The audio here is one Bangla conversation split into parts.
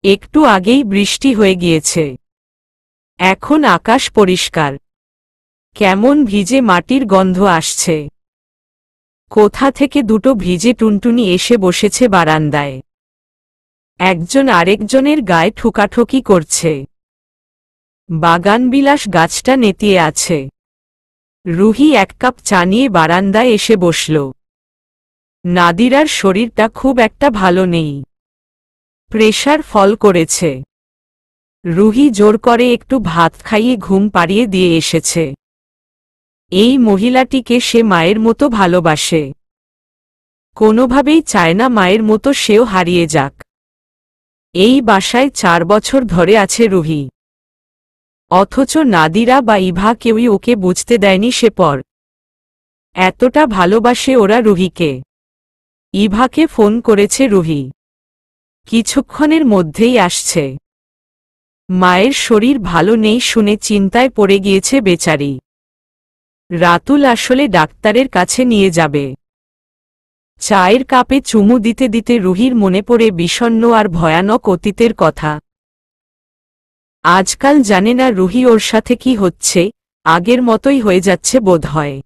একটু আগেই বৃষ্টি হয়ে গিয়েছে। এখন আকাশ পরিষ্কার। কেমন ভিজে মাটির গন্ধ আসছে। কোথা থেকে দুটো ভিজে টুনটুনি এসে বসেছে বারান্দায়। একজন আরেকজনের গায়ে ঠুকাঠুকি করছে। বাগানবিলাস গাছটা নেতিয়ে আছে। রুহি এক কাপ চা নিয়ে বারান্দায় এসে বসল। নাদিরার শরীরটা খুব একটা ভালো নেই। প্রেশার ফল করেছে। রুহি জোর করে একটু ভাত খাইয়ে ঘুম পাড়িয়ে দিয়ে এসেছে। এই মহিলাটিকে সে মায়ের মতো ভালোবাসে। কোনোভাবেই চায় না মায়ের মতো সেও হারিয়ে যাক। এই বাসায় 4 বছর ধরে আছে রুহি। অথচ নাদিরা বা ইভা কেউই ওকে বুঝতে দেয়নি সে পর। এতটা ভালোবাসে ওরা রুহিকে। ইভাকে ফোন করেছে রুহি। কিছুক্ষণের মধ্যেই আসছে। মায়ের শরীর ভালো নেই শুনে চিন্তায় পড়ে গিয়েছে বেচারি। রাতুল আসলে ডাক্তারের কাছে নিয়ে যাবে। চায়ের কাপে চুমু দিতে দিতে রুহির মনে পড়ে বিষণ্ণ আর ভয়ানক অতীতের কথা। আজকাল জানে না রুহি ওর সাথে কি হচ্ছে, আগের মতোই হয়ে যাচ্ছে বোধহয়।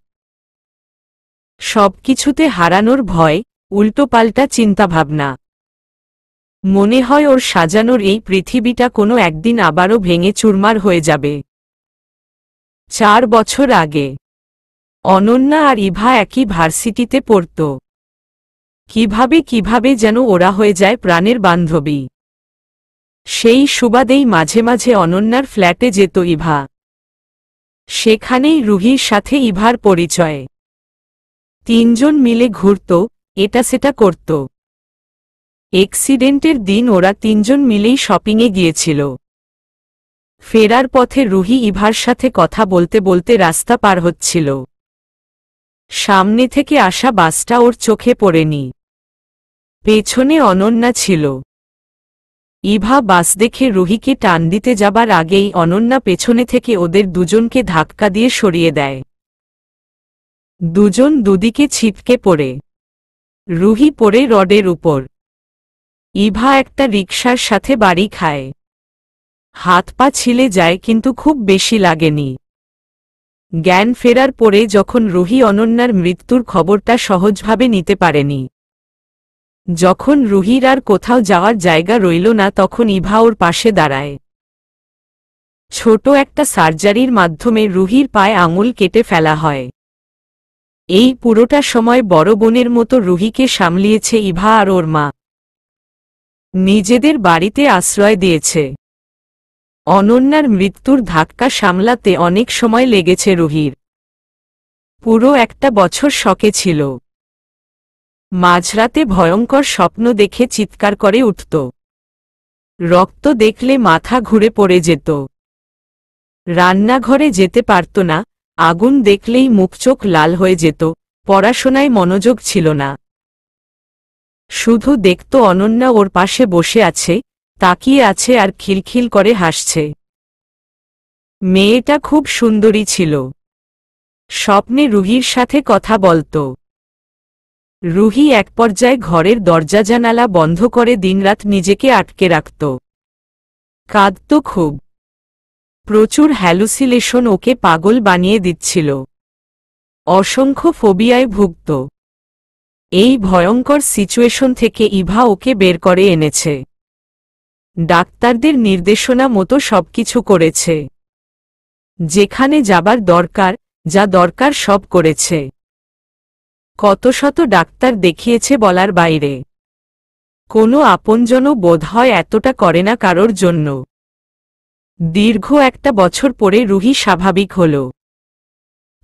সবকিছুতে হারানোর ভয়, উল্টোপাল্টা চিন্তাভাবনা। মনে হয় ওর সাজানোর এই পৃথিবীটা কোনো একদিন আবারও ভেঙে চুরমার হয়ে যাবে। 4 বছর আগে অনন্যা আর ইভা একই ভার্সিটিতে পড়ত। কিভাবে যেন ওরা হয়ে যায় প্রাণের বান্ধবী। সেই সুবাদেই মাঝে মাঝে অনন্যার ফ্ল্যাটে যেত ইভা। সেখানেই রুহির সাথে ইভার পরিচয়। 3 জন মিলে ঘুরত, এটা সেটা করত। অ্যাক্সিডেন্টের দিন ওরা 3 জন মিলেই শপিংয়ে গিয়েছিল। ফেরার পথে রুহি ইভার সাথে কথা বলতে বলতে রাস্তা পার হচ্ছিল। সামনে থেকে আসা বাসটা ওর চোখে পড়েনি। পেছনে অনন্যা ছিল। ইভা বাস দেখে রুহিকে টান দিতে যাবার আগেই অনন্যা পেছনে থেকে ওদের দুজনকে ধাক্কা দিয়ে সরিয়ে দেয়। দুজন দুদিকে ছিটকে পড়ে। রুহি পড়ে রডের উপর। ইভা একটা রিকশার সাথে বাড়ি খায়। হাত পা ছিলে যায় কিন্তু খুব বেশি লাগেনি। জ্ঞান ফেরার পরে যখন রুহি অনন্যার মৃত্যুর খবরটা সহজভাবে নিতে পারেনি। যখন রুহির আর কোথাও যাওয়ার জায়গা রইল না তখন ইভা ওর পাশে দাঁড়ায়। ছোট একটা সার্জারির মাধ্যমে রুহির পায়ে আঙুল কেটে ফেলা হয়। এই পুরোটা সময় বড় বোনের মতো রুহিকে সামলিয়েছে ইভা আর ওর মা। নিজেদের বাড়িতে আশ্রয় দিয়েছে। অনন্যার মৃত্যুর ধাক্কা সামলাতে অনেক সময় লেগেছে রুহির। পুরো একটা বছর শকে ছিল। মাঝরাতে ভয়ঙ্কর স্বপ্ন দেখে চিৎকার করে উঠত। রক্ত দেখলে মাথা ঘুরে পড়ে যেত। রান্নাঘরে যেতে পারত না, আগুন দেখলেই মুখ চোখ লাল হয়ে যেত। পড়াশোনায় মনোযোগ ছিল না। শুধু দেখত অনন্যা ওর পাশে বসে আছে, তাকিয়ে আছে আর খিলখিল করে হাসছে। মেয়েটা খুব সুন্দরী ছিল। স্বপ্নে রুহির সাথে কথা বলত। রুহি এক পর্যায়ে ঘরের দরজা জানালা বন্ধ করে দিনরাত নিজেকে আটকে রাখত। কাঁদত খুব। প্রচুর হ্যালুসিনেশন ওকে পাগল বানিয়ে দিচ্ছিল। অসংখ্য ফোবিয়ায় ভুগত। এই ভয়ঙ্কর সিচুয়েশন থেকে ইভা ওকে বের করে এনেছে। ডাক্তারদের নির্দেশনা মতো সবকিছু করেছে। যেখানে যাবার দরকার, যা দরকার সব করেছে। কত শত ডাক্তার দেখিয়েছে বলার বাইরে। কোনো আপনজনও বোধহয় এতটা করে না কারোর জন্য। দীর্ঘ একটা বছর পরে রুহি স্বাভাবিক হল।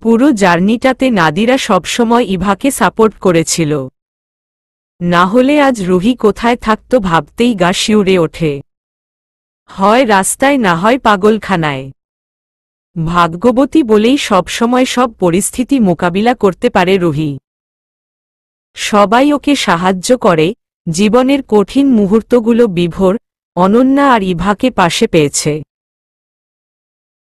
পুরো জার্নিটাতে নাদিরা সবসময় ইভাকে সাপোর্ট করেছিল। না হলে আজ রুহি কোথায় থাকত ভাবতেই গা শিউরে ওঠে। হয় রাস্তায় না হয় পাগলখানায়। ভাগ্যবতী বলেই সবসময় সব পরিস্থিতি মোকাবিলা করতে পারে রুহি। সবাই ওকে সাহায্য করে। জীবনের কঠিন মুহূর্তগুলো বিভোর, অনন্যা আর ইভাকে পাশে পেয়েছে।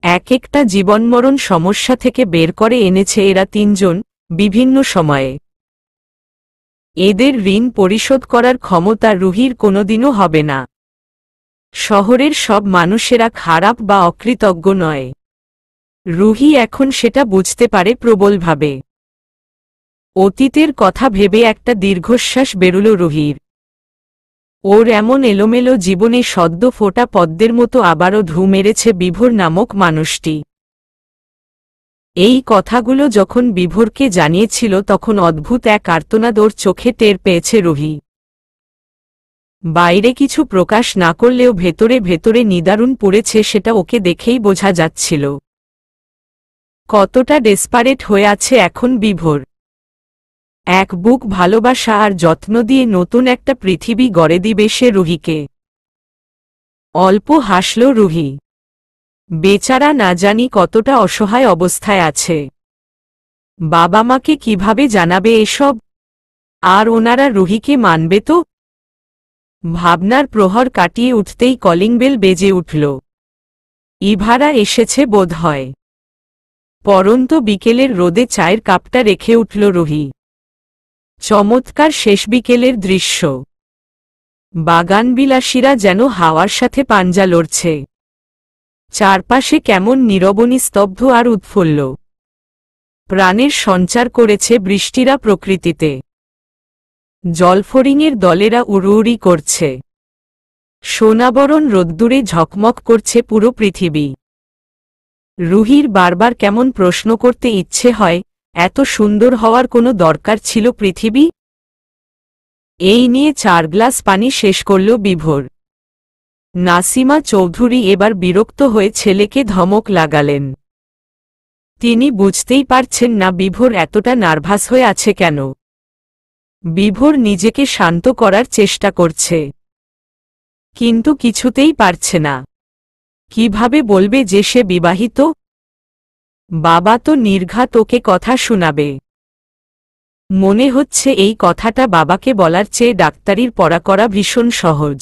এক একটা জীবনমরণ সমস্যা থেকে বের করে এনেছে এরা 3 জন, বিভিন্ন সময়ে। এদের ঋণ পরিশোধ করার ক্ষমতা রুহির কোনোদিনও হবে না। শহরের সব মানুষেরা খারাপ বা অকৃতজ্ঞ নয়। রুহি এখন সেটা বুঝতে পারে প্রবলভাবে। অতীতের কথা ভেবে একটা দীর্ঘশ্বাস বেরুল রুহির। ওর এমন এলোমেলো জীবনে সদ্য ফোটা পদ্মের মতো আবারও ঢু মেরেছে বিভোর নামক মানুষটি। এই কথাগুলো যখন বিভোরকে জানিয়েছিল তখন অদ্ভুত এক আর্তনাদ ওর চোখে টের পেয়েছে রুহি। বাইরে কিছু প্রকাশ না করলেও ভেতরে ভেতরে নিদারুণ পড়েছে সেটা ওকে দেখেই বোঝা যাচ্ছিল। কতটা ডেসপারেট হয়ে আছে এখন বিভোর। এক বুক ভালোবাসা আর যত্ন দিয়ে নতুন একটা পৃথিবী গড়ে দিবে সে রুহিকে। অল্প হাসল রুহি। বেচারা না জানি কতটা অসহায় অবস্থায় আছে। বাবা মাকে কিভাবে জানাবে এসব? আর ওনারা রুহিকে মানবে তো? ভাবনার প্রহর কাটিয়ে উঠতেই কলিং বেল বেজে উঠল। ইভারা এসেছে বোধহয়। পরন্ত বিকেলের রোদে চায়ের কাপটা রেখে উঠল রুহি। চমৎকার শেষ বিকেলের দৃশ্য। বাগানবিলাসীরা যেন হাওয়ার সাথে পাঞ্জা লড়ছে। চারপাশে কেমন নীরবনী স্তব্ধ আর উৎফুল্ল। প্রাণের সঞ্চার করেছে বৃষ্টিরা প্রকৃতিতে। জলফড়িংয়ের দলেরা উড়ুউড়ি করছে। সোনাবরণ রোদ্দুরে ঝকমক করছে পুরো পৃথিবী। রুহির বারবার কেমন প্রশ্ন করতে ইচ্ছে হয়, এত সুন্দর হওয়ার কোনো দরকার ছিল পৃথিবী? এই নিয়ে 4 গ্লাস পানি শেষ করল বিভোর। নাসিমা চৌধুরী এবার বিরক্ত হয়ে ছেলেকে ধমক লাগালেন। তিনি বুঝতেই পারছেন না বিভোর এতটা নার্ভাস হয়ে আছে কেন। বিভোর নিজেকে শান্ত করার চেষ্টা করছে, কিন্তু কিছুতেই পারছে না। কিভাবে বলবে যে সে বিবাহিত? বাবা তো নির্ঘাত ওকে কথা শোনাবে। মনে হচ্ছে এই কথাটা বাবাকে বলার চেয়ে ডাক্তারির পড়া করা ভীষণ সহজ।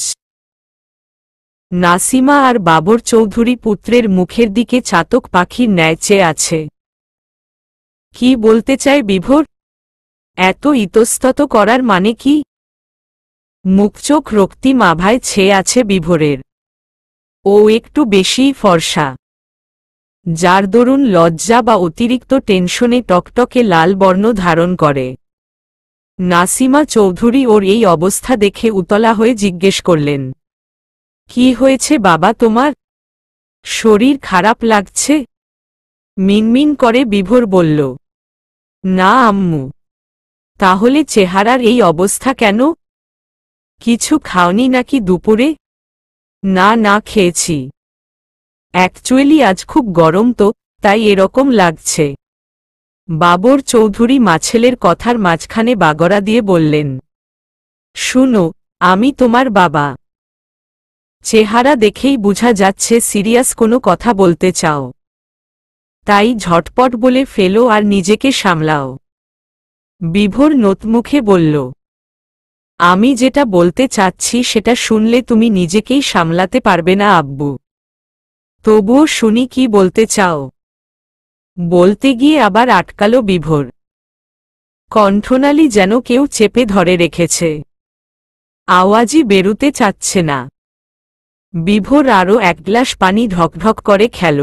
নাসিমা আর বাবর চৌধুরী পুত্রের মুখের দিকে চাতক পাখির ন্যায় চেয়ে আছে। কি বলতে চায় বিভোর? এত ইতস্তত করার মানে কি? মুখচোখ রক্তিম আভায় ছেয়ে আছে বিভোরের। ও একটু বেশিই ফর্সা, যার দরুন লজ্জা বা অতিরিক্ত টেনশনে টকটকে লাল বর্ণ ধারণ করে। নাসিমা চৌধুরী ওর এই অবস্থা দেখে উতলা হয়ে জিজ্ঞেস করলেন, কি হয়েছে বাবা তোমার? শরীর খারাপ লাগছে? মিনমিন করে বিভোর বলল, না আম্মু। তাহলে চেহারার এই অবস্থা কেন? কিছু খাওনি নাকি দুপুরে? না না খেয়েছি। অ্যাকচুয়ালি আজ খুব গরম তো, তাই এরকম লাগছে। বাবর চৌধুরী মাছেলের কথার মাঝখানে বাগড়া দিয়ে বললেন, শুনো, আমি তোমার বাবা। চেহারা দেখেই বোঝা যাচ্ছে সিরিয়াস কোনো কথা বলতে চাও। তাই ঝটপট বলে ফেলো আর নিজেকে সামলাও। বিভোর নতমুখে বলল, আমি যেটা বলতে চাচ্ছি সেটা শুনলে তুমি নিজেকেই সামলাতে পারবে না আব্বু। তবুও শুনি কি বলতে চাও। বলতে গিয়ে আবার আটকালো বিভোর। কণ্ঠনালী যেন কেউ চেপে ধরে রেখেছে। আওয়াজই বেরুতে চাচ্ছে না। বিভোর আরও 1 গ্লাস পানি ঢকঢক করে খেল।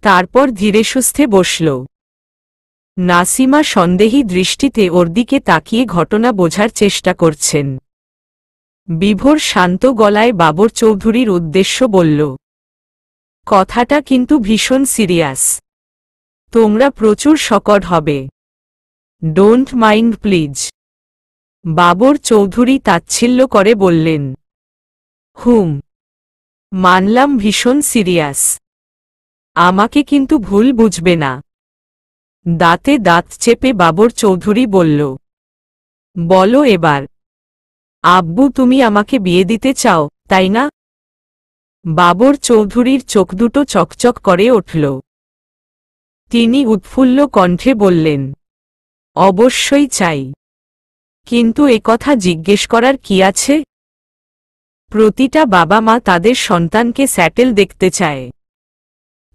তারপর ধীরে সুস্থে বসল। নাসিমা সন্দেহী দৃষ্টিতে ওর দিকে তাকিয়ে ঘটনা বোঝার চেষ্টা করছেন। বিভোর শান্ত গলায় বাবর চৌধুরীর উদ্দেশ্য বলল, কথাটা কিন্তু ভীষণ সিরিয়াস। তোমরা প্রচুর শকড হবে। Don't mind please. Babar Chowdhury তাচ্ছিল্য করে বললেন, মানলাম ভীষণ সিরিয়াস। আমাকে কিন্তু ভুল বুঝবে না। দাঁতে দাঁত চেপে বাবর চৌধুরী বলল, বলো এবার। আব্বু তুমি আমাকে বিয়ে দিতে চাও, তাই না? বাবর চৌধুরীর চোখ দুটো চকচক করে উঠল। তিনি উৎফুল্ল কণ্ঠে বললেন, অবশ্যই চাই। কিন্তু একথা জিজ্ঞেস করার কি আছে? প্রতিটা বাবা মা তাদের সন্তানকে স্যাটেল দেখতে চায়।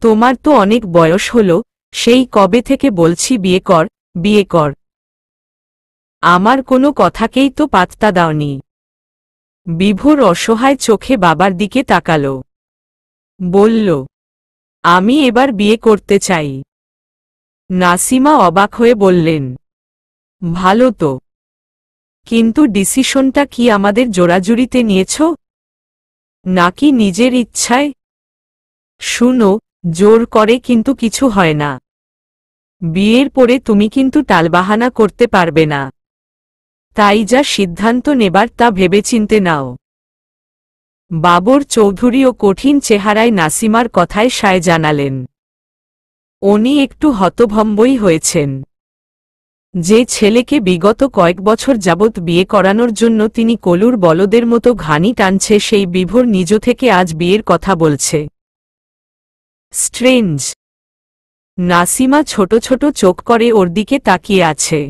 তোমার তো অনেক বয়স হল, সেই কবে থেকে বলছি বিয়ে কর, বিয়ে কর। আমার কোনো কথাকেই তো পাত্তা দাওনি। বিভোর অসহায় চোখে বাবার দিকে তাকাল। বলল, আমি এবার বিয়ে করতে চাই। নাসিমা অবাক হয়ে বললেন, ভালো তো, কিন্তু ডিসিশনটা কি আমাদের জোরাজুরিতে নিয়েছ, নাকি নিজের ইচ্ছায়? শুনো, জোর করে কিন্তু কিছু হয় না। বিয়ের পরে তুমি কিন্তু টালবাহানা করতে পারবে না, তাই যা সিদ্ধান্ত নেবার তা ভেবেচিন্তে নাও। বাবর চৌধুরীও কঠিন চেহারায় নাসিমার কথায় সায় জানালেন। উনি একটু হতভম্বই হয়েছেন। যে ছেলেকে বিগত কয়েক বছর যাবৎ বিয়ে করানোর জন্য তিনি কলুর বলদের মতো ঘানি টানছে, সেই বিভোর নিজ থেকে আজ বিয়ের কথা বলছে। স্ট্রেঞ্জ। নাসিমা ছোট ছোট চোখ করে ওর দিকে তাকিয়ে আছে।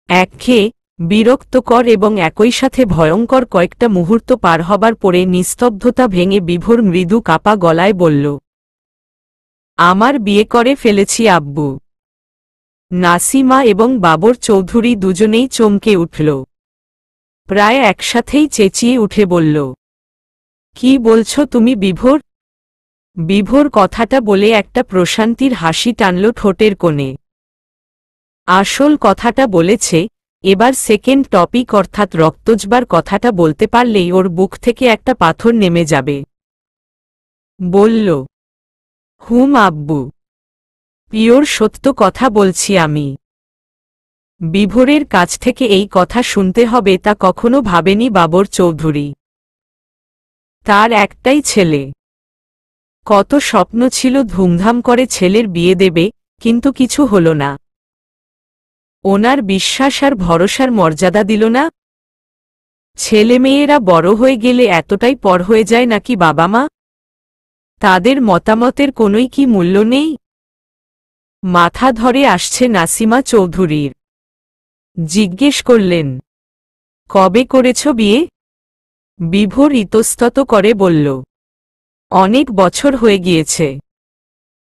একঘেয়ে, বিরক্তকর এবং একই সাথে ভয়ঙ্কর কয়েকটা মুহূর্ত পার হবার পরে নিস্তব্ধতা ভেঙে বিভোর মৃদু কাপা গলায় বলল, আমার বিয়ে করে ফেলেছি আব্বু। নাসিমা এবং বাবর চৌধুরী দুজনেই চমকে উঠল। প্রায় একসাথেই চেঁচিয়ে উঠে বলল, কি বলছ তুমি বিভোর? বিভোর কথাটা বলে একটা প্রশান্তির হাসি টানল ঠোঁটের কোণে। আসল কথাটা বলেছে, এবার সেকেন্ড টপিক অর্থাৎ রক্তজবার কথাটা বলতে পারলেই ওর বুক থেকে একটা পাথর নেমে যাবে। বলল, হুম আব্বু, পিওর সত্য কথা বলছি আমি। বিভোরের কাছ থেকে এই কথা শুনতে হবে তা কখনো ভাবেনি বাবর চৌধুরী। তার একটাই ছেলে। কত স্বপ্ন ছিল ধুমধাম করে ছেলের বিয়ে দেবে, কিন্তু কিছু হল না। ওনার বিশ্বাস আর ভরসার মর্যাদা দিল না। ছেলেমেয়েরা বড় হয়ে গেলে এতটাই পর হয়ে যায় নাকি বাবা মা? তাদের মতামতের কোনোই কি মূল্য নেই? মাথা ধরে আসছে নাসিমা চৌধুরীর। জিজ্ঞেস করলেন, কবে করেছ বিয়ে? বিভোর ইতস্তত করে বলল, অনেক বছর হয়ে গিয়েছে।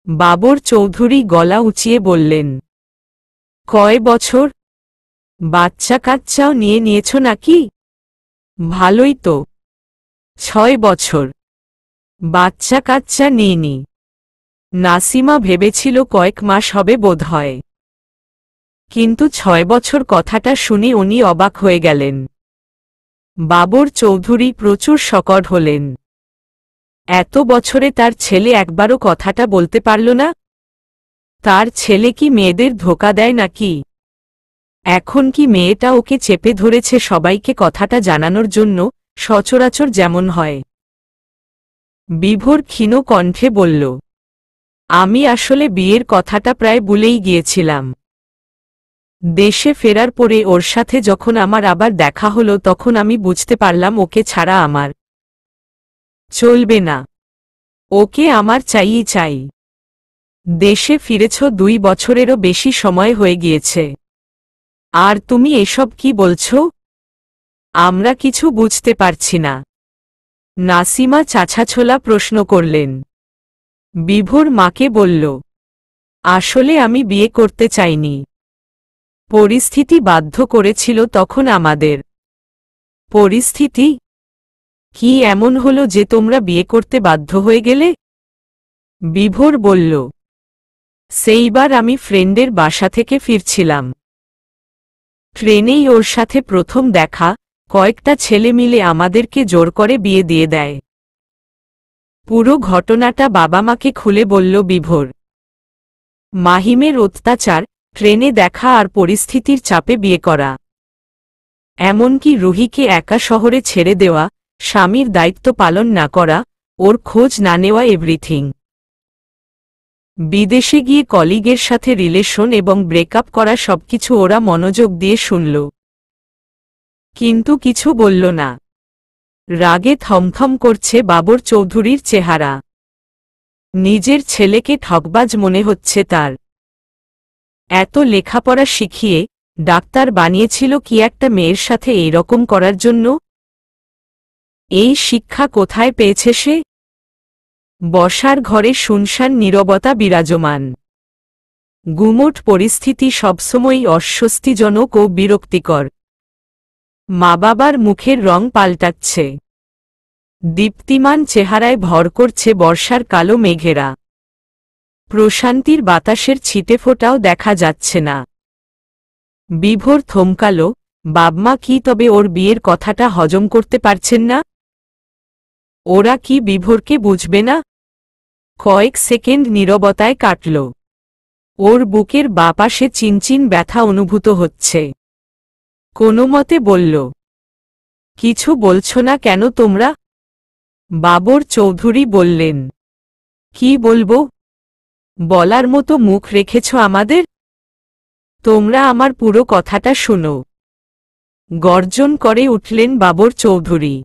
বাবর চৌধুরী গলা উঁচিয়ে বললেন, কয় বছর? বাচ্চা কাচ্চাও নিয়ে নিয়েছ নাকি? ভালোই তো, 6 বছর। বাচ্চা কাচ্চা নিইনি। নাসিমা ভেবেছিল কয়েক মাস হবে বোধহয়, কিন্তু 6 বছর কথাটা শুনে উনি অবাক হয়ে গেলেন। বাবর চৌধুরী প্রচুর শকট হলেন। এত বছরে তার ছেলে একবারও কথাটা বলতে পারল না? তার ছেলে কি মেয়েদের ধোঁকা দেয় নাকি? এখন কি মেয়েটা ওকে চেপে ধরেছে সবাইকে কথাটা জানানোর জন্য, সচরাচর যেমন হয়? বিভোর ক্ষীণ কণ্ঠে বলল, আমি আসলে বিয়ের কথাটা প্রায় ভুলেই গিয়েছিলাম। দেশে ফেরার পরে ওর সাথে যখন আমার আবার দেখা হলো তখন আমি বুঝতে পারলাম ওকে ছাড়া আমার চলবে না। ওকে আমার চাইই চাই। দেশে ফিরেছ 2 বছরেরও বেশি সময় হয়ে গিয়েছে। আর তুমি এসব কি বলছো? আমরা কিছু বুঝতে পারছি না। নাসিমা চাছাছোলা প্রশ্ন করলেন। বিভোর মাকে বলল, আসলে আমি বিয়ে করতে চাইনি। পরিস্থিতি বাধ্য করেছিল তখন আমাদের। পরিস্থিতি? কি এমন হলো যে তোমরা বিয়ে করতে বাধ্য হয়ে গেলে? বিভোর বলল, সেইবার আমি ফ্রেন্ডের বাসা থেকে ফিরছিলাম। ট্রেনেই ওর সাথে প্রথম দেখা। কয়েকটা ছেলে মিলে আমাদেরকে জোর করে বিয়ে দিয়ে দেয়। পুরো ঘটনাটা বাবা মাকে খুলে বলল বিভোর। মাহিমের অত্যাচার, ট্রেনে দেখা আর পরিস্থিতির চাপে বিয়ে করা। এমনকি রুহিকে একা শহরে ছেড়ে দেওয়া, স্বামীর দায়িত্ব পালন না করা, ওর খোঁজ না নেওয়া, এভরিথিং। বিদেশে গিয়ে কলিগের সাথে রিলেশন এবং ব্রেকআপ করা সবকিছু ওরা মনোযোগ দিয়ে শুনল, কিন্তু কিছু বলল না। রাগে থমথম করছে বাবর চৌধুরীর চেহারা। নিজের ছেলেকে ঠকবাজ মনে হচ্ছে তার। এত লেখাপড়া শিখিয়ে ডাক্তার বানিয়েছিল কি একটা মেয়ের সাথে এইরকম করার জন্য? এই শিক্ষা কোথায় পেয়েছে সে? বসার ঘরে শুনশান নীরবতা বিরাজমান। গুমোট পরিস্থিতি সবসময়ই অস্বস্তিজনক ও বিরক্তিকর। মা বাবার মুখের রং পাল্টাচ্ছে। দীপ্তিমান চেহারায় ভর করছে বর্ষার কালো মেঘেরা। প্রশান্তির বাতাসের ছিটেফোঁটাও দেখা যাচ্ছে না। বিভোর থমকালো, বাবমা কি তবে ওর বিয়ের কথাটা হজম করতে পারছেন না? ওরা কি বিভোরকে বুঝবে না? কয়েক সেকেন্ড নীরবতায় কাটল। ওর বুকের বাপাশে চিনচিন ব্যথা অনুভূত হচ্ছে। কোনোমতে বলল, কিছু বলছো না কেন তোমরা? বাবর চৌধুরী বললেন, কি বলবো? বলার মতো মুখ রেখেছ আমাদের? তোমরা আমার পুরো কথাটা শোনো। গর্জন করে উঠলেন বাবর চৌধুরী।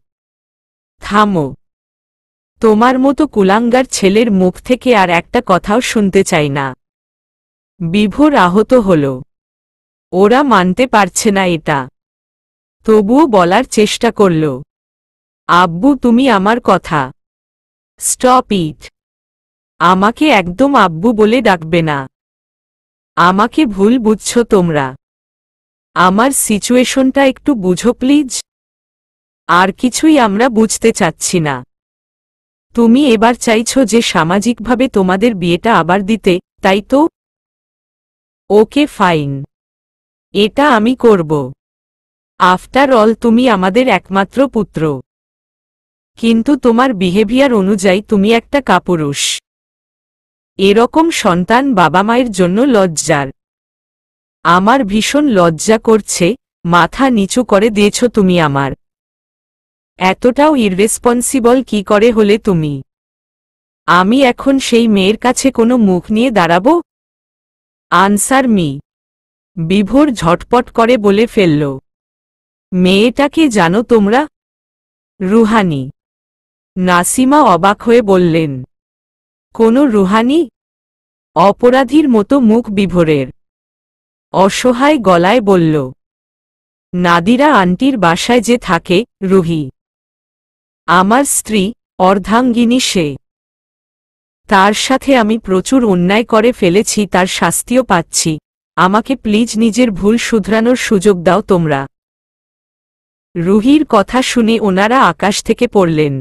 থামো। তোমার মতো কুলাঙ্গার ছেলের মুখ থেকে আর একটা কথাও শুনতে চাই না। বিভোর আহত হল। ওরা মানতে পারছে না এটা। তবুও বলার চেষ্টা করল, আব্বু তুমি আমার কথা। Stop it. আমাকে একদম আব্বু বলে ডাকবে না। আমাকে ভুল বুঝছো তোমরা। আমার সিচুয়েশনটা একটু বুঝো প্লিজ। আর কিছুই আমরা বুঝতে চাচ্ছি না। তুমি এবার চাইছো যে সামাজিকভাবে তোমাদের বিয়েটা আবার দিতে, তাই তো? ওকে ফাইন, এটা আমি করব। আফটার অল তুমি আমাদের একমাত্র পুত্র। কিন্তু তোমার বিহেভিয়ার অনুযায়ী তুমি একটা কাপুরুষ। এরকম সন্তান বাবা মায়ের জন্য লজ্জার। আমার ভীষণ লজ্জা করছে, মাথা নিচু করে দিয়েছ তুমি আমার। এতটাও ইররেসপন্সিবল কি করে হলে তুমি? আমি এখন সেই মেয়ের কাছে কোনো মুখ নিয়ে দাঁড়াবো? Answer me. বিভোর ঝটপট করে বলে ফেলল, মেয়েটাকে জানো তোমরা? রুহানি। নাসিমা অবাক হয়ে বললেন, কোনো রুহানি? অপরাধীর মতো মুখ বিভোরের। অসহায় গলায় বলল, নাদিরা আন্টির বাসায় যে থাকে, রুহি। আমার স্ত্রী, অর্ধাঙ্গিনী সে। তার সাথে আমি প্রচুর অন্যায় করে ফেলেছি, তার শাস্তিও পাচ্ছি। আমাকে প্লিজ নিজের ভুল শুধরানোর সুযোগ দাও তোমরা। রুহির কথা শুনে ওনারা আকাশ থেকে পড়লেন।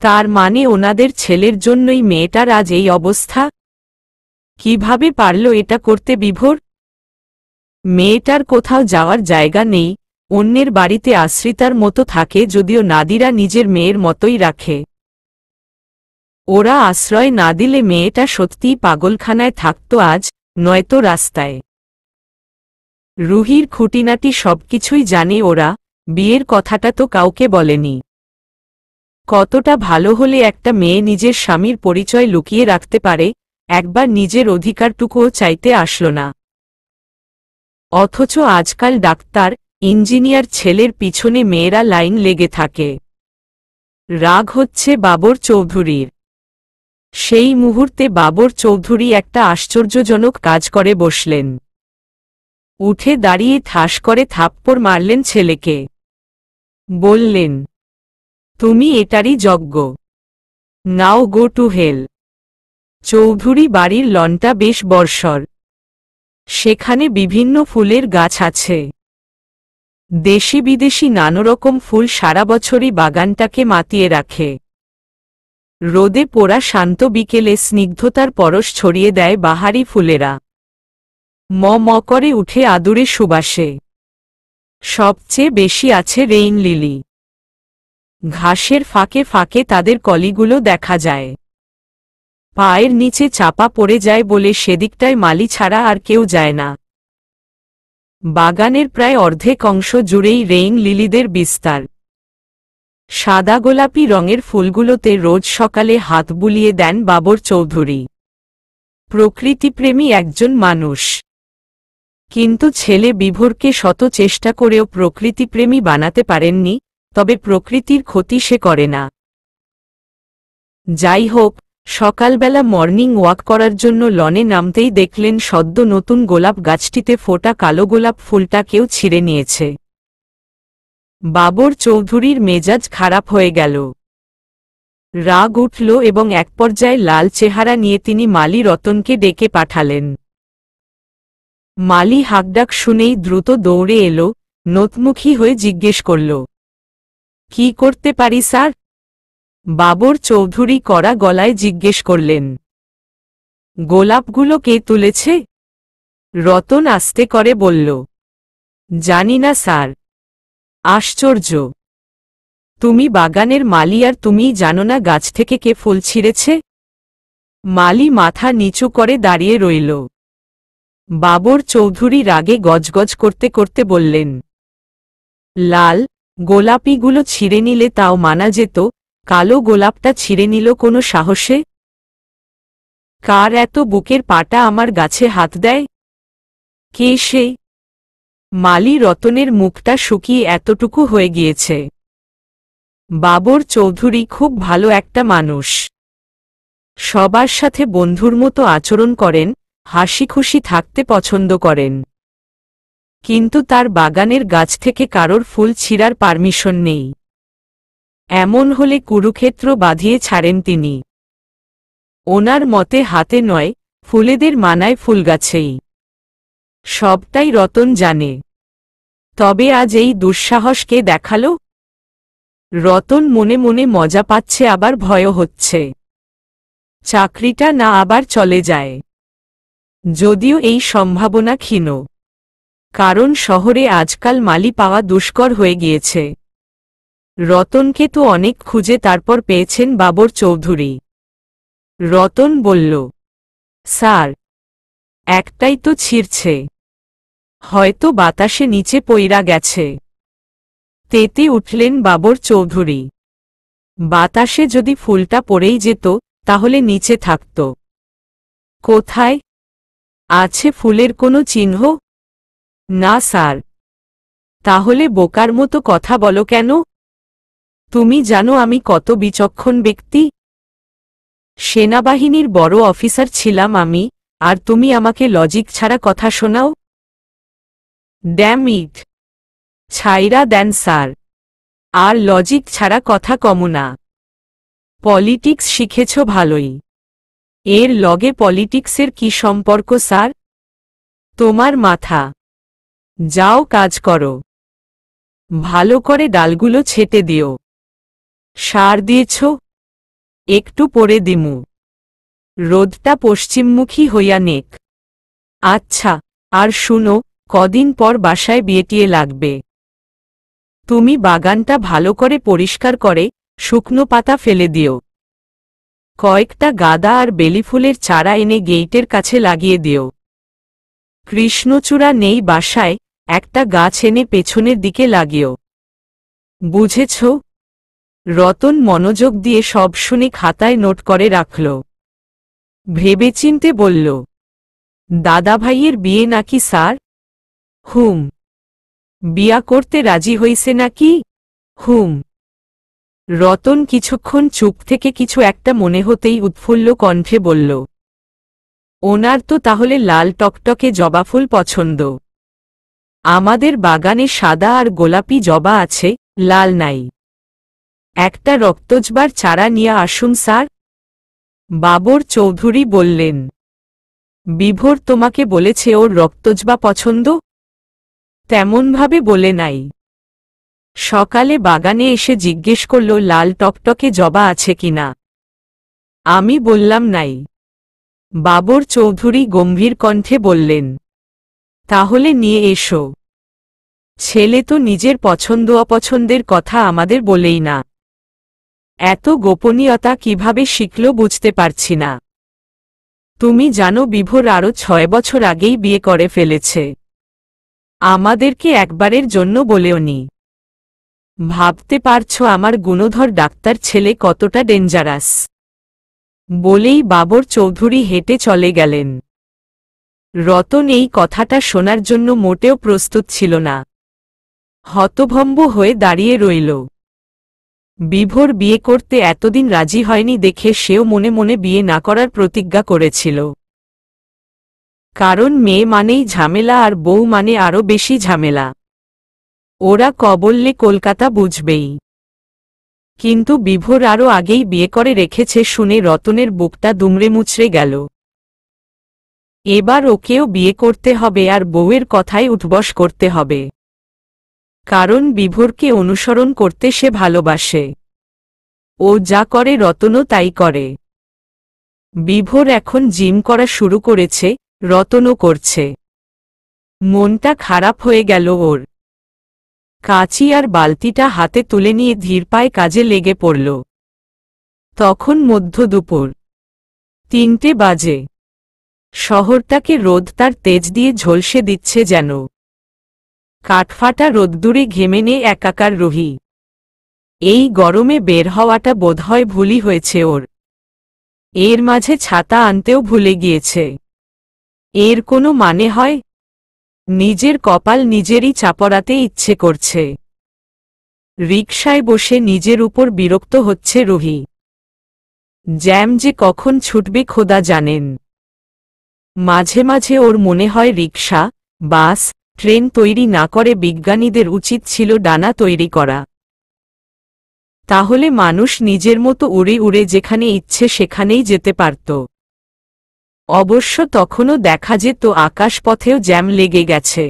তার মানে ওনাদের ছেলের জন্যই মেয়েটার আজ এই অবস্থা? কিভাবে পারল এটা করতে বিভোর? মেয়েটার কোথাও যাওয়ার জায়গা নেই, অন্যের বাড়িতে আশ্রিতার মতো থাকে, যদিও নাদিরা নিজের মেয়ের মতোই রাখে। ওরা আশ্রয় না দিলে মেয়েটা সত্যিই পাগলখানায় থাকত আজ, নয়তো রাস্তায়। রুহির খুঁটিনাটি সবকিছুই জানে ওরা, বিয়ের কথাটা তো কাউকে বলেনি। কতটা ভালো হলে একটা মেয়ে নিজের স্বামীর পরিচয় লুকিয়ে রাখতে পারে, একবার নিজের অধিকারটুকুও চাইতে আসল না। অথচ আজকাল ডাক্তার, ইঞ্জিনিয়ার ছেলের পিছনে মেয়েরা লাইন লেগে থাকে। রাগ হচ্ছে বাবর চৌধুরীর। সেই মুহূর্তে বাবর চৌধুরী একটা আশ্চর্যজনক কাজ করে বসলেন। উঠে দাঁড়িয়ে ঠাস করে থাপ্পড় মারলেন ছেলেকে। বললেন, তুমি এটারই যোগ্য। নাও গো টু হেল। চৌধুরী বাড়ির লনটা বেশ বর্ষর। সেখানে বিভিন্ন ফুলের গাছ আছে। দেশি বিদেশি নানারকম ফুল সারা বছরই বাগানটাকে মাতিয়ে রাখে। রোদে পোড়া শান্ত বিকেলে স্নিগ্ধতার পরশ ছড়িয়ে দেয় বাহারি ফুলেরা। ম ম করে উঠে আদুরে সুবাসে। সবচেয়ে বেশি আছে রেইন লিলি। ঘাসের ফাঁকে ফাঁকে তাদের কলিগুলো দেখা যায়। পায়ের নিচে চাপা পড়ে যায় বলে সেদিকটায় মালি ছাড়া আর কেউ যায় না। বাগানের প্রায় অর্ধেক অংশ জুড়েই রেইন লিলিদের বিস্তার। সাদা গোলাপি রঙের ফুলগুলোতে রোজ সকালে হাত বুলিয়ে দেন বাবর চৌধুরী। প্রকৃতিপ্রেমী একজন মানুষ। কিন্তু ছেলে বিভোরকে শত চেষ্টা করেও প্রকৃতিপ্রেমী বানাতে পারেননি, তবে প্রকৃতির ক্ষতি সে করে না। যাই হোক, সকালবেলা মর্নিং ওয়াক করার জন্য লনে নামতেই দেখলেন সদ্য নতুন গোলাপ গাছটিতে ফোটা কালো গোলাপ ফুলটা কেউ ছিঁড়ে নিয়েছে। বাবর চৌধুরীর মেজাজ খারাপ হয়ে গেল। রাগ উঠল এবং এক পর্যায়ে লাল চেহারা নিয়ে তিনি মালি রতনকে ডেকে পাঠালেন। মালি হাঁকডাক শুনেই দ্রুত দৌড়ে এলো, নতমুখী হয়ে জিজ্ঞেস করল, কি করতে পারি স্যার? বাবর চৌধুরী কড়া গলায় জিজ্ঞেস করলেন, গোলাপগুলো কে তুলেছে? রতন আস্তে করে বলল, জানি না স্যার। আশ্চর্য, তুমি বাগানের মালি আর তুমিই জানো না গাছ থেকে কে ফুল ছিঁড়েছে? মালি মাথা নিচু করে দাঁড়িয়ে রইল। বাবর চৌধুরী রাগে গজগজ করতে করতে বললেন, লাল গোলাপিগুলো ছিঁড়ে নিলে তাও মানা যেত, কালো গোলাপটা ছিঁড়ে নিল কোনো সাহসে? কার এত বুকের পাটা আমার গাছে হাত দেয়? কে সে? মালি রতনের মুখটা শুকিয়ে এতটুকু হয়ে গিয়েছে। বাবর চৌধুরী খুব ভালো একটা মানুষ, সবার সাথে বন্ধুর মতো আচরণ করেন, হাসি খুশি থাকতে পছন্দ করেন, কিন্তু তার বাগানের গাছ থেকে কারোর ফুল ছিঁড়ার পারমিশন নেই। এমন হলে কুরুক্ষেত্র বাঁধিয়ে ছাড়েন তিনি। ওনার মতে হাতে নয়, ফুলেদের মানায় ফুলগাছেই। সবটাই রতন জানে। তবে আজ এই দুঃসাহস কে দেখালো? রতন মনে মনে মজা পাচ্ছে, আবার ভয়ও হচ্ছে। চাকরিটা না আবার চলে যায়। যদিও এই সম্ভাবনা ক্ষীণ, কারণ শহরে আজকাল মালি পাওয়া দুষ্কর হয়ে গিয়েছে। রতনকে তো অনেক খুঁজে তারপর পেয়েছেন বাবর চৌধুরী। রতন বলল, স্যার, একটাই তো ছিঁড়ছে, হয়তো বাতাসে নিচে পইরা গেছে। তেতে উঠলেন বাবর চৌধুরী। বাতাসে যদি ফুলটা পড়েই যেত তাহলে নিচে থাকত। কোথায় আছে ফুলের কোনো চিহ্ন? না স্যার। তাহলে বোকার মতো কথা বলো কেন? তুমি জানো আমি কত বিচক্ষণ ব্যক্তি। সেনাবাহিনীর বড় অফিসার ছিলাম আমি, আর তুমি আমাকে লজিক ছাড়া কথা শোনাও? Damn it! ছাইরা দেন স্যার, আর লজিক ছাড়া কথা কমু না। পলিটিক্স শিখেছ ভালোই, এর লগে পলিটিক্সের কি সম্পর্ক স্যার? তোমার মাথা। যাও কাজ করো, ভালো করে ডালগুলো ছেটে দিও। সার দিয়েছ? একটু পরে দিমু। রোদটা পশ্চিমমুখী হইয়া নেক। আচ্ছা, আর শুনো, কদিন পর বাসায় বিয়েটিয়ে লাগবে। তুমি বাগানটা ভালো করে পরিষ্কার করে শুকনো পাতা ফেলে দিও। কয়েকটা গাঁদা আর বেলিফুলের চারা এনে গেইটের কাছে লাগিয়ে দিও। কৃষ্ণচূড়া নেই বাসায়, একটা গাছ এনে পেছনের দিকে লাগিও। বুঝেছ? রতন মনোযোগ দিয়ে সব শুনে খাতায় নোট করে রাখল। ভেবেচিন্তে বলল, দাদাভাইয়ের বিয়ে নাকি স্যার? হুম। বিয়া করতে রাজি হইছে নাকি? হুম। রতন কিছুক্ষণ চুপ থেকে কিছু একটা মনে হতেই উৎফুল্ল কণ্ঠে বলল, ওনার তো তাহলে লাল টকটকে জবাফুল পছন্দ। আমাদের বাগানে সাদা আর গোলাপি জবা আছে, লাল নাই। একটা রক্তজবার চারা নিয়ে আসুন স্যার। বাবর চৌধুরী বললেন, বিভোর তোমাকে বলেছে ওর রক্তজবা পছন্দ? তেমনভাবে বলে নাই। সকালে বাগানে এসে জিজ্ঞেস করল লাল টকটকে জবা আছে কিনা। আমি বললাম নাই। বাবর চৌধুরী গম্ভীর কণ্ঠে বললেন, তাহলে নিয়ে এসো। ছেলে তো নিজের পছন্দ অপছন্দের কথা আমাদের বলেই না। এত গোপনীয়তা কিভাবে শিখল বুঝতে পারছি না। তুমি জানো বিভোর আরও 6 বছর আগেই বিয়ে করে ফেলেছে। আমাদেরকে একবারের জন্য বলেওনি। ভাবতে পারছো আমার গুণধর ডাক্তার ছেলে কতটা ডেঞ্জারাস। বলেই বাবর চৌধুরী হেঁটে চলে গেলেন। রতন এই কথাটা শোনার জন্য মোটেও প্রস্তুত ছিল না। হতভম্ব হয়ে দাঁড়িয়ে রইল। বিভোর বিয়ে করতে এতদিন রাজি হয়নি দেখে সেও মনে মনে বিয়ে না করার প্রতিজ্ঞা করেছিল। কারণ মেয়ে মানেই ঝামেলা আর বউ মানে আরও বেশি ঝামেলা। ওরা কবললে কলকাতা বুঝবেই। কিন্তু বিভোর আরও আগেই বিয়ে করে রেখেছে শুনে রতনের বুকটা দুমড়ে মুচড়ে গেল। এবার ওকেও বিয়ে করতে হবে আর বউয়ের কথায় উঠবস করতে হবে। কারণ বিভোরকে অনুসরণ করতে সে ভালোবাসে। ও যা করে রতনও তাই করে। বিভোর এখন জিম করা শুরু করেছে, রতনও করছে। মনটা খারাপ হয়ে গেল ওর। কাঁচি আর বালতিটা হাতে তুলে নিয়ে ধীর পায়ে কাজে লেগে পড়ল। তখন মধ্য দুপুর 3টে বাজে। শহরটাকে রোদ তার তেজ দিয়ে ঝলসে দিচ্ছে যেন। কাঠফাটা রোদ্দুরে ঘেমে নে একাকার রুহি। এই গরমে বের হওয়াটা বোধহয় ভুলই হয়েছে ওর। এর মাঝে ছাতা আনতেও ভুলে গিয়েছে। এর কোনো মানে হয়? নিজের কপাল নিজেরই চাপড়াতে ইচ্ছে করছে। রিকশায় বসে নিজের উপর বিরক্ত হচ্ছে রুহি। জ্যাম যে কখন ছুটবে খোদা জানেন। মাঝে মাঝে ওর মনে হয় রিকশা, বাস, ট্রেন তৈরি না করে বিজ্ঞানীদের উচিত ছিল ডানা তৈরি করা। তাহলে মানুষ নিজের মতো উড়ে উড়ে যেখানে ইচ্ছে সেখানেই যেতে পারত। অবশ্য তখনও দেখা যেত আকাশপথেও জ্যাম লেগে গেছে।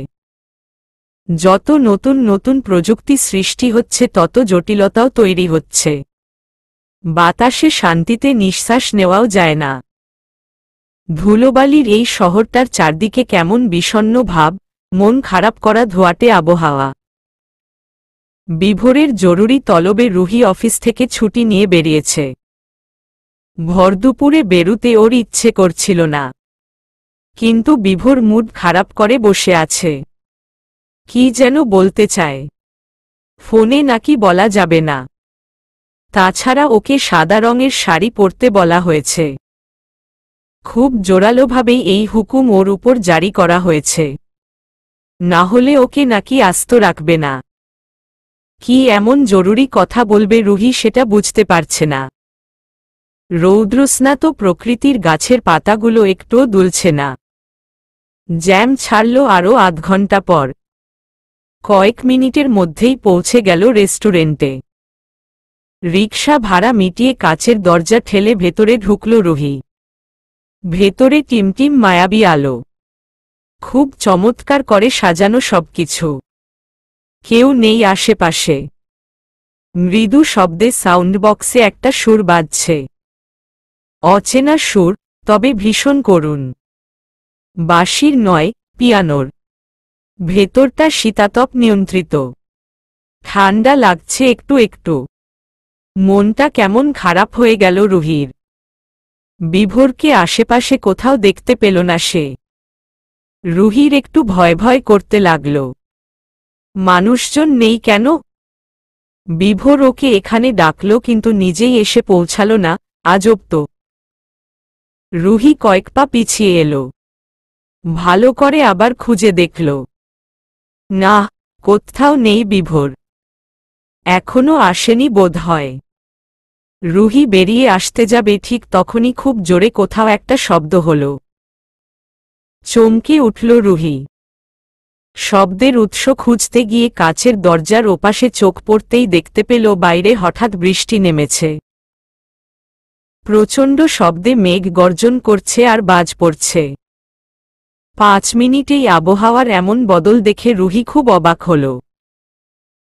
যত নতুন নতুন প্রযুক্তি সৃষ্টি হচ্ছে তত জটিলতাও তৈরি হচ্ছে। বাতাসে শান্তিতে নিঃশ্বাস নেওয়াও যায় না। ধুলোবালির এই শহরটার চারদিকে কেমন বিষণ্ণ ভাব, মন খারাপ করা ধোঁয়াটে আবহাওয়া। বিভোরের জরুরি তলবে রুহি অফিস থেকে ছুটি নিয়ে বেরিয়েছে। ভরদুপুরে বেরুতে ওর ইচ্ছে করছিল না। কিন্তু বিভোর মুড খারাপ করে বসে আছে। কি যেন বলতে চায়। ফোনে নাকি বলা যাবে না। তাছাড়া ওকে সাদা রঙের শাড়ি পরতে বলা হয়েছে। খুব জোরালোভাবেই এই হুকুম ওর উপর জারি করা হয়েছে। না হলে ওকে নাকি আস্ত রাখবে না। কি এমন জরুরি কথা বলবে রুহি সেটা বুঝতে পারছে না। রৌদ্রস্নাত প্রকৃতির গাছের পাতাগুলো একটুও দুলছে না। জ্যাম ছাড়ল আরও আধ ঘন্টা পর। কয়েক মিনিটের মধ্যেই পৌঁছে গেল রেস্টুরেন্টে। রিকশা ভাড়া মিটিয়ে কাচের দরজা ঠেলে ভেতরে ঢুকল রুহি। ভেতরে টিমটিম মায়াবী আলো। খুব চমৎকার করে সাজানো সবকিছু। কেউ নেই আশেপাশে। মৃদু শব্দে সাউন্ড বক্সে একটা সুর বাজছে। অচেনা সুর, তবে ভীষণ করুণ। বাঁশির নয়, পিয়ানোর। ভেতরটা শীতাতপ নিয়ন্ত্রিত। ঠান্ডা লাগছে একটু একটু। মনটা কেমন খারাপ হয়ে গেল রুহির। বিভোরকে আশেপাশে কোথাও দেখতে পেল না সে। রুহির একটু ভয় ভয় করতে লাগল। মানুষজন নেই কেন? বিভোর ওকে এখানে ডাকল কিন্তু নিজেই এসে পৌঁছাল না, আজব তো। রুহি কয়েক পা পিছিয়ে এলো। ভালো করে আবার খুঁজে দেখল। না, কোথাও নেই বিভোর। এখনো আসেনি বোধহয়। রুহি বেরিয়ে আসতে যাবে ঠিক তখনই খুব জোরে কোথাও একটা শব্দ হল। চমকে উঠল রুহি। শব্দের উৎস খুঁজতে গিয়ে কাচের দরজার ওপাশে চোখ পড়তেই দেখতে পেল বাইরে হঠাৎ বৃষ্টি নেমেছে। প্রচণ্ড শব্দে মেঘ গর্জন করছে আর বাজ পড়ছে। 5 মিনিটেই আবহাওয়ার এমন বদল দেখে রুহি খুব অবাক হল।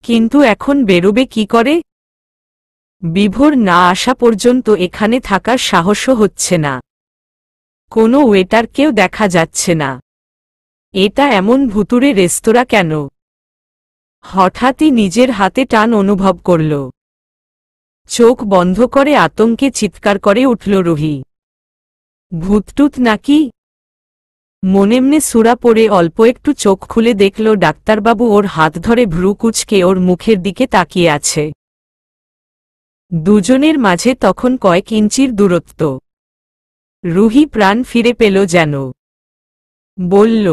কিন্তু এখন বেরোবে কি করে? বিভোর না আসা পর্যন্ত এখানে থাকার সাহসও হচ্ছে না। কোনো ওয়েটারকেও দেখা যাচ্ছে না। এটা এমন ভুতুড়ে রেস্তোরাঁ কেন? হঠাৎই নিজের হাতে টান অনুভব করল। চোখ বন্ধ করে আতঙ্কে চিৎকার করে উঠল রুহি। ভূতটুত নাকি? মনেমনে সুরা পড়ে অল্প একটু চোখ খুলে দেখল ডাক্তারবাবু ওর হাত ধরে ভ্রু কুঁচকে ওর মুখের দিকে তাকিয়ে আছে। দুজনের মাঝে তখন কয়েক ইঞ্চির দূরত্ব। রুহি প্রাণ ফিরে পেল যেন। বলল,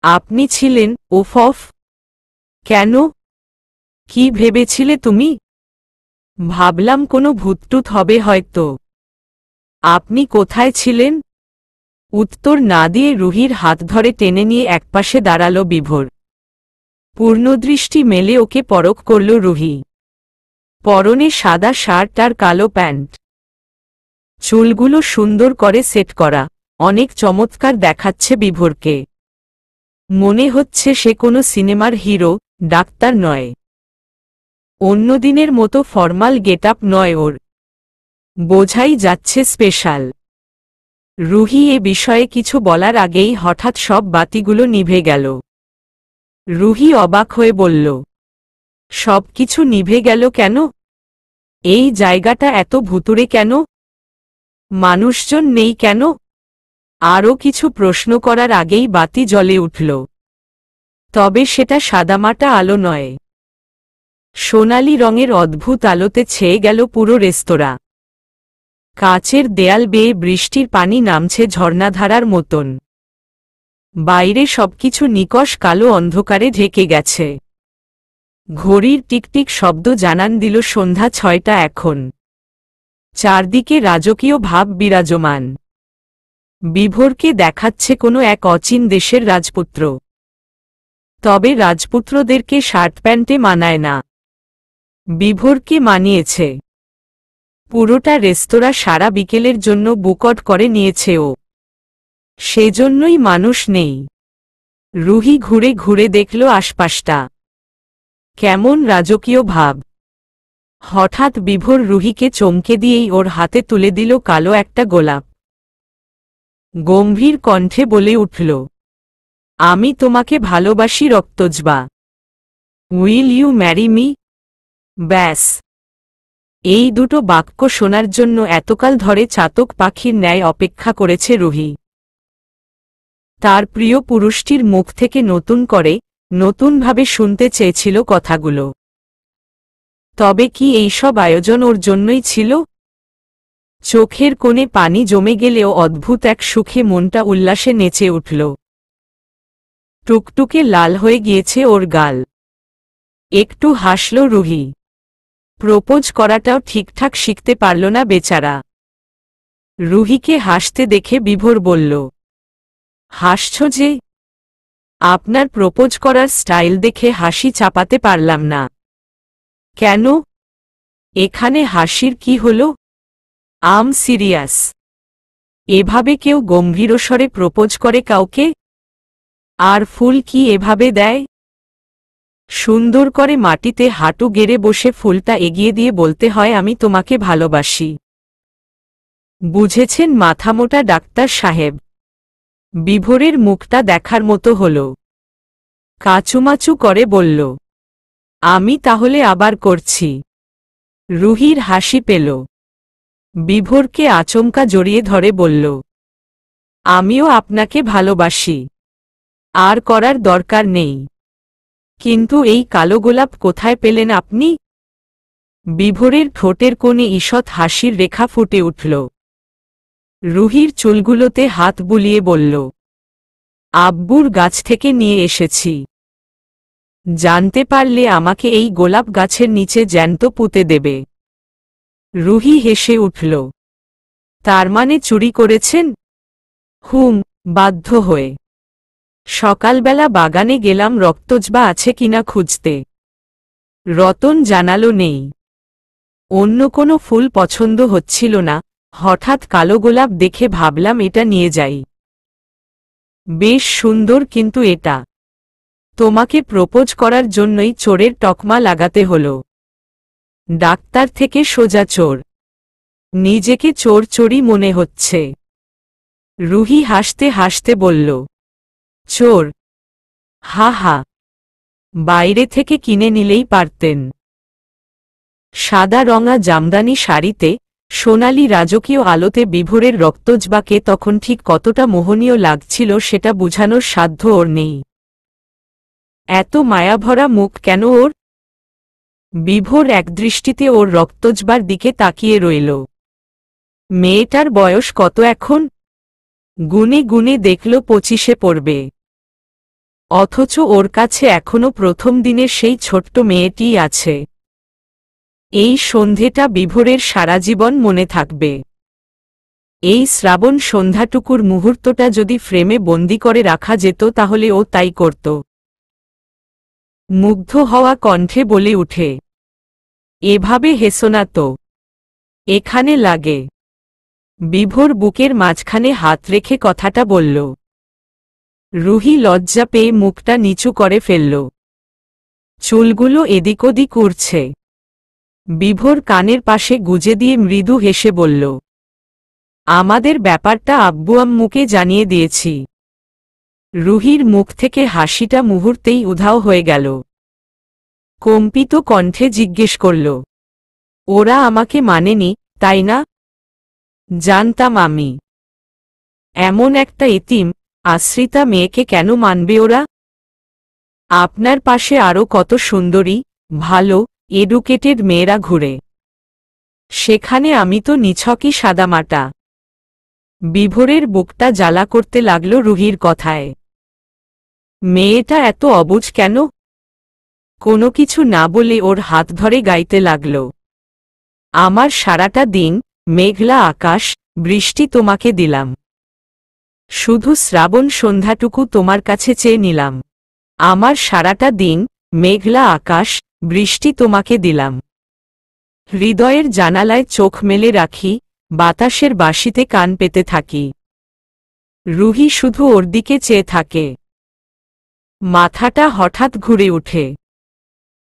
আপনি ছিলেন? ওফ অফ! কেন? কি ভেবেছিলে তুমি? ভাবলাম কোনো ভূতটুত হবে হয়তো। আপনি কোথায় ছিলেন? উত্তর না দিয়ে রুহির হাত ধরে টেনে নিয়ে একপাশে দাঁড়াল বিভোর। পূর্ণদৃষ্টি মেলে ওকে পরখ করল রুহি। পরনে সাদা শার্ট আর কালো প্যান্ট। চুলগুলো সুন্দর করে সেট করা, অনেক চমৎকার দেখাচ্ছে বিভোরকে। মনে হচ্ছে সে কোনো সিনেমার হিরো, ডাক্তার নয়। অন্যদিনের মতো ফর্মাল গেটআপ নয় ওর। বোঝাই যাচ্ছে স্পেশাল। রুহি এ বিষয়ে কিছু বলার আগেই হঠাৎ সব বাতিগুলো নিভে গেল। রুহি অবাক হয়ে বলল, সব কিছু নিভে গেল কেন? এই জায়গাটা এত ভুতুড়ে কেন? মানুষজন নেই কেন? আরও কিছু প্রশ্ন করার আগেই বাতি জ্বলে উঠল। তবে সেটা সাদামাটা আলো নয়। সোনালি রঙের অদ্ভুত আলোতে ছেয়ে গেল পুরো রেস্তোরাঁ। কাচের দেয়াল বেয়ে বৃষ্টির পানি নামছে ঝর্ণাধারার মতন। বাইরে সবকিছু নিকষ কালো অন্ধকারে ঢেকে গেছে। ঘড়ির টিকটিক শব্দ জানান দিল সন্ধ্যা 6টা এখন। চারদিকে রাজকীয় ভাব বিরাজমান। বিভোরকে দেখাচ্ছে কোনো এক অচিন দেশের রাজপুত্র। তবে রাজপুত্রদেরকে শার্ট প্যান্টে মানায় না। বিভোরকে মানিয়েছে। পুরোটা রেস্তোরাঁ সারা বিকেলের জন্য বুকট করে নিয়েছে ও। সেজন্যই মানুষ নেই। রুহি ঘুরে ঘুরে দেখল আশপাশটা। কেমন রাজকীয় ভাব। হঠাৎ বিভোর রুহিকে চমকে দিয়েই ওর হাতে তুলে দিল কালো একটা গোলাপ। গম্ভীর কণ্ঠে বলে উঠল, আমি তোমাকে ভালোবাসি রক্তজবা। Will you marry me? ব্যাস। এই দুটো বাক্য শোনার জন্য এতকাল ধরে চাতক পাখির ন্যায় অপেক্ষা করেছে রুহি। তার প্রিয় পুরুষটির মুখ থেকে নতুনভাবে শুনতে চেয়েছিল কথাগুলো। তবে কি এইসব আয়োজন ওর জন্যই ছিল? চোখের কোণে পানি জমে গেলেও অদ্ভুত এক সুখে মনটা উল্লাসে নেচে উঠল। টুকটুকে লাল হয়ে গিয়েছে ওর গাল। একটু হাসল রুহি। প্রপোজ করাটাও ঠিকঠাক শিখতে পারল না বেচারা। রুহিকে হাসতে দেখে বিভোর বলল, হাসছ যে? আপনার প্রপোজ করার স্টাইল দেখে হাসি চাপাতে পারলাম না। কেন? এখানে হাসির কি হলো? আম সিরিয়াস। এভাবে কেউ গম্ভীরস্বরে প্রপোজ করে কাউকে? আর ফুল কি এভাবে দেয়? সুন্দর করে মাটিতে হাঁটু গেড়ে বসে ফুলটা এগিয়ে দিয়ে বলতে হয়, আমি তোমাকে ভালোবাসি। বুঝেছেন মাথামোটা ডাক্তার সাহেব? বিভোরের মুখটা দেখার মতো হল। কাচুমাচু করে বলল, আমি তাহলে আবার করছি। রুহির হাসি পেল। বিভোরকে আচমকা জড়িয়ে ধরে বলল, আমিও আপনাকে ভালোবাসি। আর করার দরকার নেই। কিন্তু এই কালো গোলাপ কোথায় পেলেন আপনি? বিভোরের ঠোঁটের কোণে ঈষৎ হাসির রেখা ফুটে উঠল। রুহির চুলগুলোতে হাত বুলিয়ে বলল, আব্বুর গাছ থেকে নিয়ে এসেছি। জানতে পারলে আমাকে এই গোলাপ গাছের নিচে জ্যান্ত পুঁতে দেবে। রুহি হেসে উঠল। তার মানে চুরি করেছেন? হুম, বাধ্য হয়ে। সকালবেলা বাগানে গেলাম রক্তজবা আছে কিনা খুঁজতে। রতন জানালো নেই। অন্য কোনো ফুল পছন্দ হচ্ছিল না। হঠাৎ কালো গোলাপ দেখে ভাবলাম এটা নিয়ে যাই। বেশ সুন্দর, কিন্তু এটা তোমাকে প্রপোজ করার জন্যই চোরের তকমা লাগাতে হলো। ডাক্তার থেকে সোজা চোর। নিজেকে চোর চোরই মনে হচ্ছে। রুহি হাসতে হাসতে বলল, চোর? হা হা। বাইরে থেকে কিনে নিলেই পারতেন। সাদা রঙা জামদানি শাড়িতে সোনালি রাজকীয় আলোতে বিভোরের রক্তজবাকে তখন ঠিক কতটা মোহনীয় লাগছিল সেটা বুঝানোর সাধ্য ওর নেই। এত মায়াভরা মুখ কেন ওর? বিভোর একদৃষ্টিতে ওর রক্তজবার দিকে তাকিয়ে রইল। মেয়েটার বয়স কত এখন? গুনে গুনে দেখল 25-এ পড়বে। অথচ ওর কাছে এখনো প্রথম দিনের সেই ছোট্ট মেয়েটিই আছে। এই সন্ধেটা বিভোরের সারা জীবন মনে থাকবে। এই শ্রাবণ সন্ধ্যাটুকুর মুহূর্তটা যদি ফ্রেমে বন্দি করে রাখা যেত তাহলে ও তাই করত। মুগ্ধ হওয়া কণ্ঠে বলে উঠে, এভাবে হেসো না তো, এখানে লাগে। বিভোর বুকের মাঝখানে হাত রেখে কথাটা বলল। রুহি লজ্জা পেয়ে মুখটা নিচু করে ফেলল। চুলগুলো এদিক ওদিক উড়ছে। বিভোর কানের পাশে গুজে দিয়ে মৃদু হেসে বলল, আমাদের ব্যাপারটা আব্বু আম্মুকে জানিয়ে দিয়েছি। রুহির মুখ থেকে হাসিটা মুহূর্তেই উধাও হয়ে গেল। কম্পিত কণ্ঠে জিজ্ঞেস করল, ওরা আমাকে মানেনি, তাই না? জানতাম আমি। এমন একটা এতিম আশ্রিতা মেয়েকে কেন মানবে ওরা? আপনার পাশে আরও কত সুন্দরী, ভালো, এডুকেটেড মেয়েরা ঘুরে। সেখানে আমি তো নিছকই সাদামাটা। বিভোরের বুকটা জ্বালা করতে লাগল রুহির কথায়। মেয়েটা এত অবুঝ কেন? কোনো কিছু না বলে ওর হাত ধরে গাইতে লাগল, আমার সারাটা দিন, মেঘলা আকাশ, বৃষ্টি তোমাকে দিলাম। শুধু শ্রাবণ সন্ধ্যাটুকু তোমার কাছে চেয়ে নিলাম। আমার সারাটা দিন, মেঘলা আকাশ, বৃষ্টি তোমাকে দিলাম। হৃদয়ের জানালায় চোখ মেলে রাখি, বাতাসের বাঁশিতে কান পেতে থাকি। রুহি শুধু ওর দিকে চেয়ে থাকে। মাথাটা হঠাৎ ঘুরে ওঠে।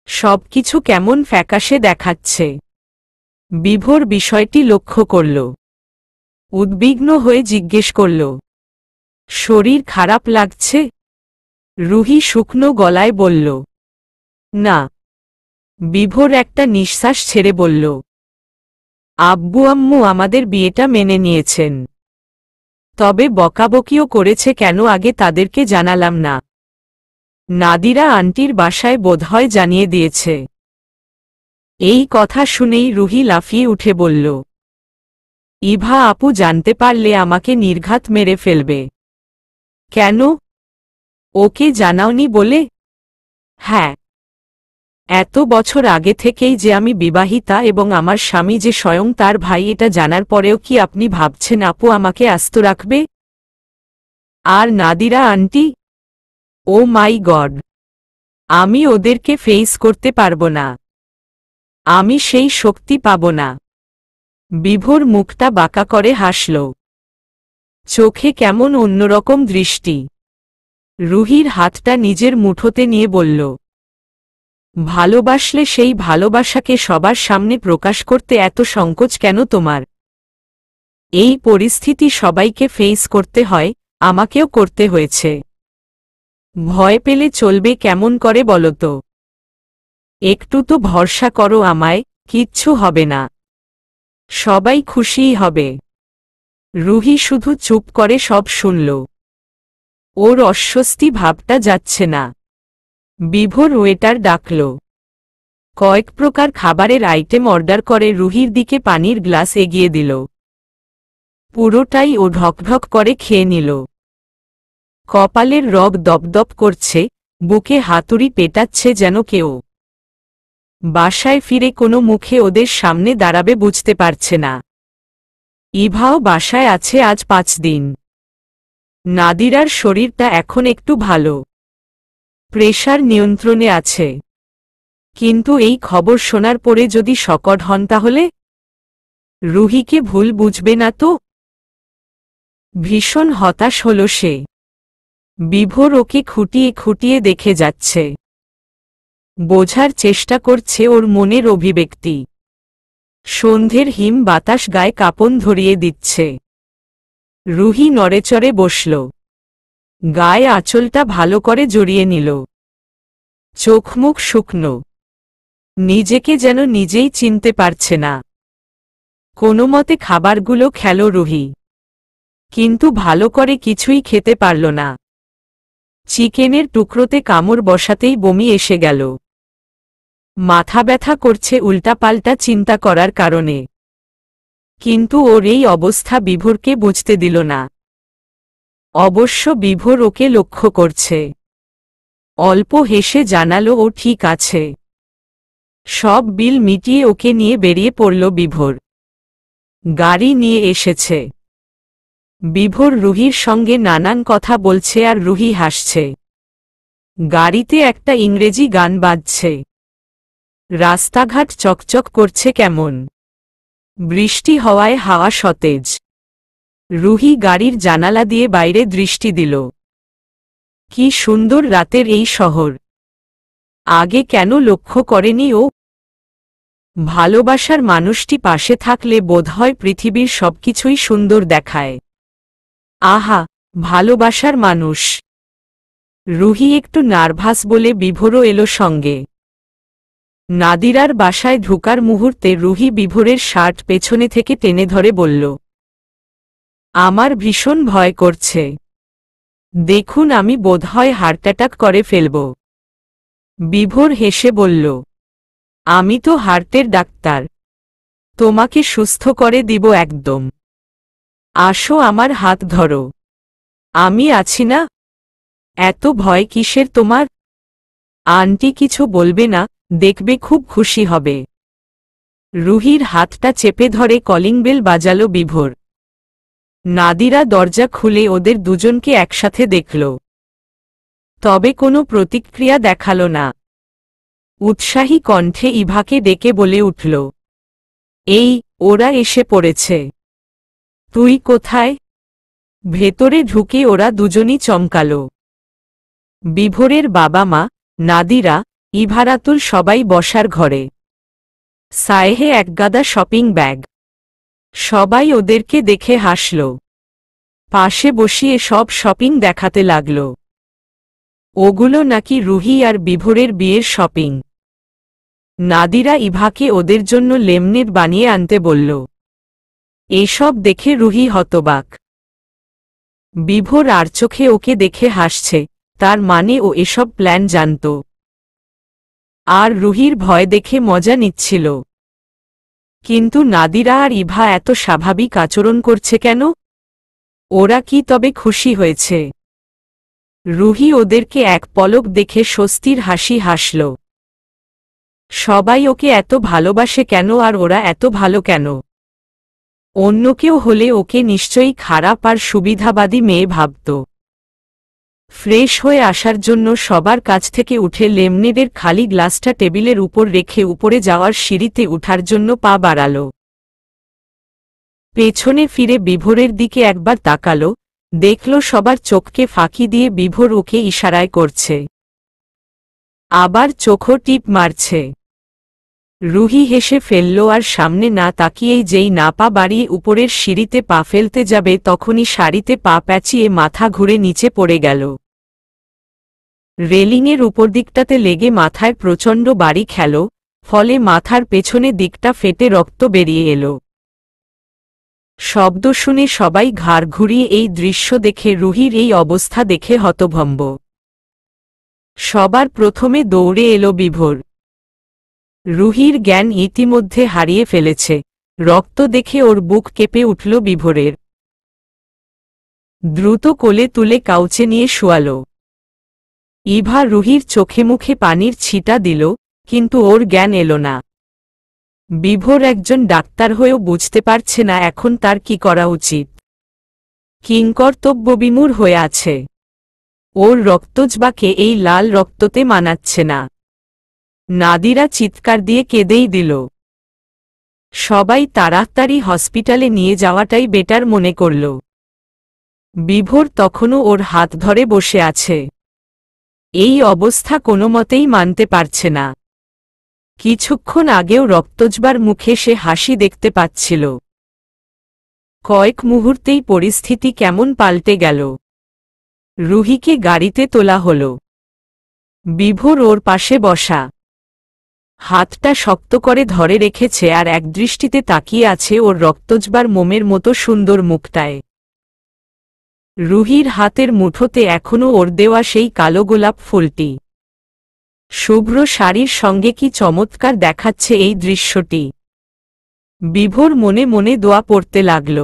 সবকিছু কেমন ফ্যাকাশে দেখাচ্ছে। বিভোর বিষয়টি লক্ষ্য করল। উদ্বিগ্ন হয়ে জিজ্ঞেস করল, শরীর খারাপ লাগছে? রুহি শুকনো গলায় বলল, না। বিভোর একটা নিঃশ্বাস ছেড়ে বলল, আব্বু আম্মু আমাদের বিয়েটা মেনে নিয়েছেন। তবে বকাবকিও করেছে কেন আগে তাদেরকে জানালাম না। নাদিরা আন্টির বাসায় বোধহয় জানিয়ে দিয়েছে। এই কথা শুনেই রুহি লাফিয়ে উঠে বলল, ইভা আপু জানতে পারলে আমাকে নির্ঘাত মেরে ফেলবে। কেন? ওকে জানাওনি বলে? হ্যাঁ। এত বছর আগে থেকেই যে আমি বিবাহিতা এবং আমার স্বামী যে স্বয়ং তার ভাই, এটা জানার পরেও কি আপনি ভাবছেন আপু আমাকে আস্ত রাখবে? আর নাদিরা আন্টি? ও মাই গড, আমি ওদেরকে ফেস করতে পারবো না। আমি সেই শক্তি পাব না। বিভোর মুখটা বাঁকা করে হাসল। চোখে কেমন অন্যরকম দৃষ্টি। রুহির হাতটা নিজের মুঠোতে নিয়ে বলল, ভালোবাসলে সেই ভালোবাসাকে সবার সামনে প্রকাশ করতে এত সংকোচ কেন তোমার? এই পরিস্থিতি সবাইকে ফেস করতে হয়, আমাকেও করতে হয়েছে। ভয় পেলে চলবে কেমন করে বলো তো? একটু তো ভরসা করো আমায়, কিচ্ছু হবে না। সবাই খুশিই হবে। রুহি শুধু চুপ করে সব শুনল। ওর অস্বস্তি ভাবটা যাচ্ছে না। বিভোর ওয়েটার ডাকল। কয়েক প্রকার খাবারের আইটেম অর্ডার করে রুহির দিকে পানির গ্লাস এগিয়ে দিল। পুরোটাই ও ঢকঢক করে খেয়ে নিল। কপালের রগ দপদপ করছে, বুকে হাতুড়ি পেটাচ্ছে যেন কেউ। বাসায় ফিরে কোনো মুখে ওদের সামনে দাঁড়াবে বুঝতে পারছে না। ইভাও বাসায় আছে আজ 5 দিন। নাদিরার শরীরটা এখন একটু ভালো, প্রেশার নিয়ন্ত্রণে আছে। কিন্তু এই খবর শোনার পরে যদি শকট হন তাহলে? রুহিকে ভুল বুঝবে না তো? ভীষণ হতাশ হল সে। বিভোর ওকে খুঁটিয়ে খুঁটিয়ে দেখে যাচ্ছে। বোঝার চেষ্টা করছে ওর মনের অভিব্যক্তি। সন্ধ্যের হিম বাতাস গায়ে কাঁপন ধরিয়ে দিচ্ছে। রুহি নড়েচড়ে বসল। গায়ে আঁচলটা ভালো করে জড়িয়ে নিল। চোখ মুখ শুকনো। নিজেকে যেন নিজেই চিনতে পারছে না। কোনোমতে খাবারগুলো খেল রুহি, কিন্তু ভালো করে কিছুই খেতে পারল না। চিকেনের টুকরোতে কামড় বসাতেই বমি এসে গেল। মাথা ব্যথা করছে উল্টাপাল্টা চিন্তা করার কারণে। কিন্তু ওর এই অবস্থা বিভোরকে বুঝতে দিল না। অবশ্য বিভোর ওকে লক্ষ্য করছে। অল্প হেসে জানালো ও ঠিক আছে। সব বিল মিটিয়ে ওকে নিয়ে বেরিয়ে পড়ল বিভোর। গাড়ি নিয়ে এসেছে। বিভোর রুহির সঙ্গে নানান কথা বলছে আর রুহি হাসছে। গাড়িতে একটা ইংরেজি গান বাজছে। রাস্তাঘাট চকচক করছে কেমন। বৃষ্টি হওয়ায় হাওয়া সতেজ। রুহি গাড়ির জানালা দিয়ে বাইরে দৃষ্টি দিল। কি সুন্দর রাতের এই শহর। আগে কেন লক্ষ্য করেনি ও? ভালোবাসার মানুষটি পাশে থাকলে বোধহয় পৃথিবীর সবকিছুই সুন্দর দেখায়। আহা, ভালোবাসার মানুষ। রুহি একটু নার্ভাস বলে বিভোরও এলো সঙ্গে। নাদিরার বাসায় ঢোকার মুহূর্তে রুহি বিভোরের শার্ট পেছনে থেকে টেনে ধরে বলল, আমার ভীষণ ভয় করছে। দেখুন আমি বোধহয় হার্ট অ্যাটাক করে ফেলব। বিভোর হেসে বলল, আমি তো হার্টের ডাক্তার, তোমাকে সুস্থ করে দিব একদম। আসো আমার হাত ধরো, আমি আছি না। এত ভয় কিসের তোমার? আন্টি কিছু বলবে না, দেখবে খুব খুশি হবে। রুহির হাতটা চেপে ধরে কলিং বেল বাজালো বিভোর। নাদিরা দরজা খুলে ওদের দুজনকে একসাথে দেখল, তবে কোনো প্রতিক্রিয়া দেখালো না। উৎসাহী কণ্ঠে ইভাকে ডেকে বলে উঠল, এই, ওরা এসে পড়েছে। তুই কোথায়? ভেতরে ঢুকে ওরা দুজনই চমকাল। বিভোরের বাবা মা, নাদিরা, ইভারাতুল সবাই বসার ঘরে। সায়েহে একগাদা শপিং ব্যাগ। সবাই ওদেরকে দেখে হাসল। পাশে বসিয়ে সব শপিং দেখাতে লাগল। ওগুলো নাকি রুহি আর বিভোরের বিয়ের শপিং। নাদিরা ইভাকে ওদের জন্য লেমনেড বানিয়ে আনতে বলল। এসব দেখে রুহি হতবাক। বিভোর আর চোখে ওকে দেখে হাসছে, তার মানে ও এসব প্ল্যান জানত। আর রুহির ভয় দেখে মজা নিচ্ছিল। কিন্তু নাদিরা আর ইভা এত স্বাভাবিক আচরণ করছে কেন? ওরা কি তবে খুশি হয়েছে? রুহি ওদেরকে এক পলক দেখে স্বস্তির হাসি হাসল। সবাই ওকে এত ভালোবাসে কেন আর ওরা এত ভালো কেন? অন্য কেউ হলে ওকে নিশ্চয়ই খারাপ আর সুবিধাবাদী মেয়ে ভাবত। ফ্রেশ হয়ে আসার জন্য সবার কাছ থেকে উঠে লেমনেডের খালি গ্লাসটা টেবিলের উপর রেখে উপরে যাওয়ার সিঁড়িতে উঠার জন্য পা বাড়াল। পেছনে ফিরে বিভোরের দিকে একবার তাকাল, দেখল সবার চোখকে ফাঁকি দিয়ে বিভোর ওকে ইশারায় করছে। আবার চোখও টিপ মারছে। রুহি হেসে ফেলল আর সামনে না তাকিয়েই যেই না পা বাড়িয়ে উপরের সিঁড়িতে পা ফেলতে যাবে তখনই সারিতে পা প্যাঁচিয়ে মাথা ঘুরে নিচে পড়ে গেল। রেলিংয়ের উপর দিকটাতে লেগে মাথায় প্রচণ্ড বাড়ি খেল, ফলে মাথার পেছনে দিকটা ফেটে রক্ত বেরিয়ে এলো। শব্দ শুনে সবাই ঘাড় ঘুরিয়ে এই দৃশ্য দেখে রুহির এই অবস্থা দেখে হতভম্ব। সবার প্রথমে দৌড়ে এলো বিভোর। রুহির জ্ঞান ইতিমধ্যে হারিয়ে ফেলেছে, রক্ত দেখে ওর বুক কেঁপে উঠল বিভোরের। দ্রুত কোলে তুলে কাউচে নিয়ে শোয়াল। ইভা রুহির চোখে মুখে পানির ছিটা দিল, কিন্তু ওর জ্ঞান এলো না। বিভোর একজন ডাক্তার হয়েও বুঝতে পারছে না এখন তার কি করা উচিত। কিংকর্তব্যবিমূঢ় হয়ে আছে। ওর রক্তজবাকে এই লাল রক্ততে মানাচ্ছে না। নাদিরা চিৎকার দিয়ে কেঁদেই দিল। সবাই তাড়াতাড়ি হসপিটালে নিয়ে যাওয়াটাই বেটার মনে করল। বিভোর তখনও ওর হাত ধরে বসে আছে। এই অবস্থা কোনোমতেই মানতে পারছে না। কিছুক্ষণ আগেও রক্তজবার মুখে সে হাসি দেখতে পাচ্ছিল। কয়েক মুহূর্তেই পরিস্থিতি কেমন পাল্টে গেল। রুহিকে গাড়িতে তোলা হল। বিভোর ওর পাশে বসা। হাতটা শক্ত করে ধরে রেখেছে আর একদৃষ্টিতে তাকিয়ে আছে ওর রক্তজবার মোমের মতো সুন্দর মুখটায়। রুহির হাতের মুঠোতে এখনও ওর দেওয়া সেই কালো গোলাপ ফুলটি। শুভ্র শাড়ির সঙ্গে কি চমৎকার দেখাচ্ছে এই দৃশ্যটি। বিভোর মনে মনে দোয়া পড়তে লাগল।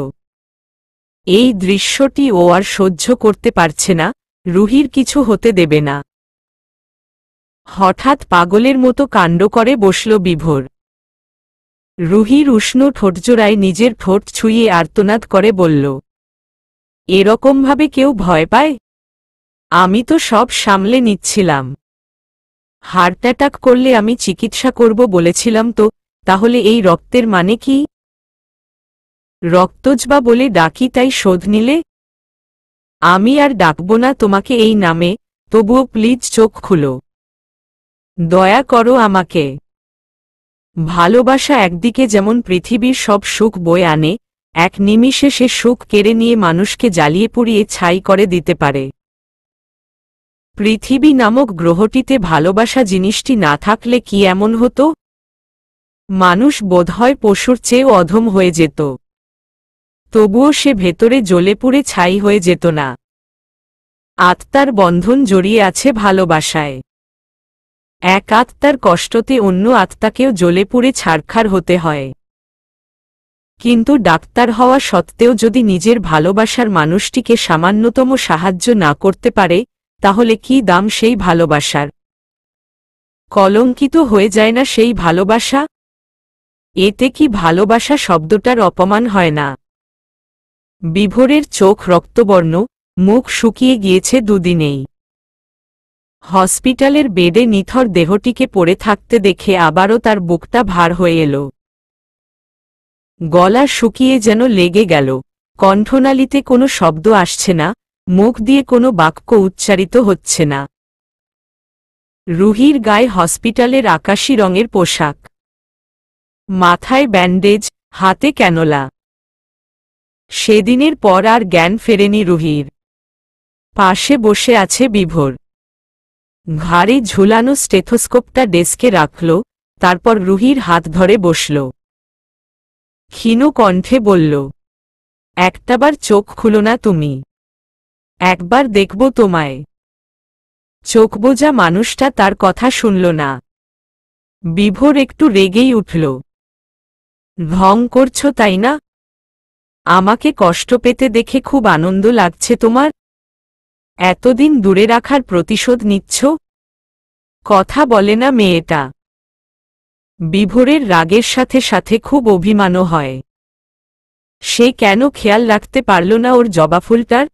এই দৃশ্যটি ও আর সহ্য করতে পারছে না, রুহির কিছু হতে দেবে না। হঠাৎ পাগলের মতো কাণ্ড করে বসল বিভোর। রুহির উষ্ণ ঠোঁটজোড়ায় নিজের ঠোঁট ছুঁয়ে আর্তনাদ করে বলল, এরকমভাবে কেউ ভয় পায়? আমি তো সব সামলে নিচ্ছিলাম। হার্ট অ্যাটাক করলে আমি চিকিৎসা করব বলেছিলাম তো, তাহলে এই রক্তের মানে কি? রক্তজবা বলে ডাকি তাই শোধ নিলে? আমি আর ডাকব না তোমাকে এই নামে, তবুও প্লিজ চোখ খুলো। দয়া করো আমাকে। ভালোবাসা একদিকে যেমন পৃথিবীর সব সুখ বয়ে আনে, এক নিমিষে সে সুখ কেড়ে নিয়ে মানুষকে জ্বালিয়ে পুড়িয়ে ছাই করে দিতে পারে। পৃথিবী নামক গ্রহটিতে ভালোবাসা জিনিসটি না থাকলে কি এমন হতো? মানুষ বোধহয় পশুর চেয়েও অধম হয়ে যেত। তবুও সে ভেতরে জ্বলে পুড়ে ছাই হয়ে যেত না। আত্মার বন্ধন জড়িয়ে আছে ভালোবাসায়। এক আত্মার কষ্টতে অন্য আত্মাকেও জ্বলে পুড়ে ছারখার হতে হয়। কিন্তু ডাক্তার হওয়া সত্ত্বেও যদি নিজের ভালোবাসার মানুষটিকে সামান্যতম সাহায্য না করতে পারে, তাহলে কি দাম সেই ভালোবাসার? কলঙ্কিত হয়ে যায় না সেই ভালোবাসা? এতে কি ভালোবাসা শব্দটার অপমান হয় না? বিভোরের চোখ রক্তবর্ণ, মুখ শুকিয়ে গিয়েছে দুদিনেই। হসপিটালের বেডে নিথর দেহটিকে পড়ে থাকতে দেখে আবারও তার বুকটা ভার হয়ে এল। গলা শুকিয়ে যেন লেগে গেল, কণ্ঠনালীতে কোনো শব্দ আসছে না, মুখ দিয়ে কোনো বাক্য উচ্চারিত হচ্ছে না। রুহির গায়ে হসপিটালের আকাশী রঙের পোশাক, মাথায় ব্যান্ডেজ, হাতে ক্যানোলা। সেদিনের পর আর জ্ঞান ফেরেনি রুহির। পাশে বসে আছে বিভোর। ঘাড়ে ঝুলানো স্টেথোস্কোপটা ডেস্কে রাখল, তারপর রুহির হাত ধরে বসল। ক্ষীণ কণ্ঠে বলল, একটাবার চোখ খুলো না তুমি, একবার দেখব তোমায়। চোখ বোঝা মানুষটা তার কথা শুনল না। বিভোর একটু রেগেই উঠল। ঢং করছো তাই না? আমাকে কষ্ট পেতে দেখে খুব আনন্দ লাগছে তোমার? এতদিন দূরে রাখার প্রতিশোধ নিচ্ছ? কথা বলে না মেয়েটা। বিভোরের রাগের সাথে সাথে খুব অভিমানও হয়। সে কেন খেয়াল রাখতে পারল না ওর জবাফুলটার?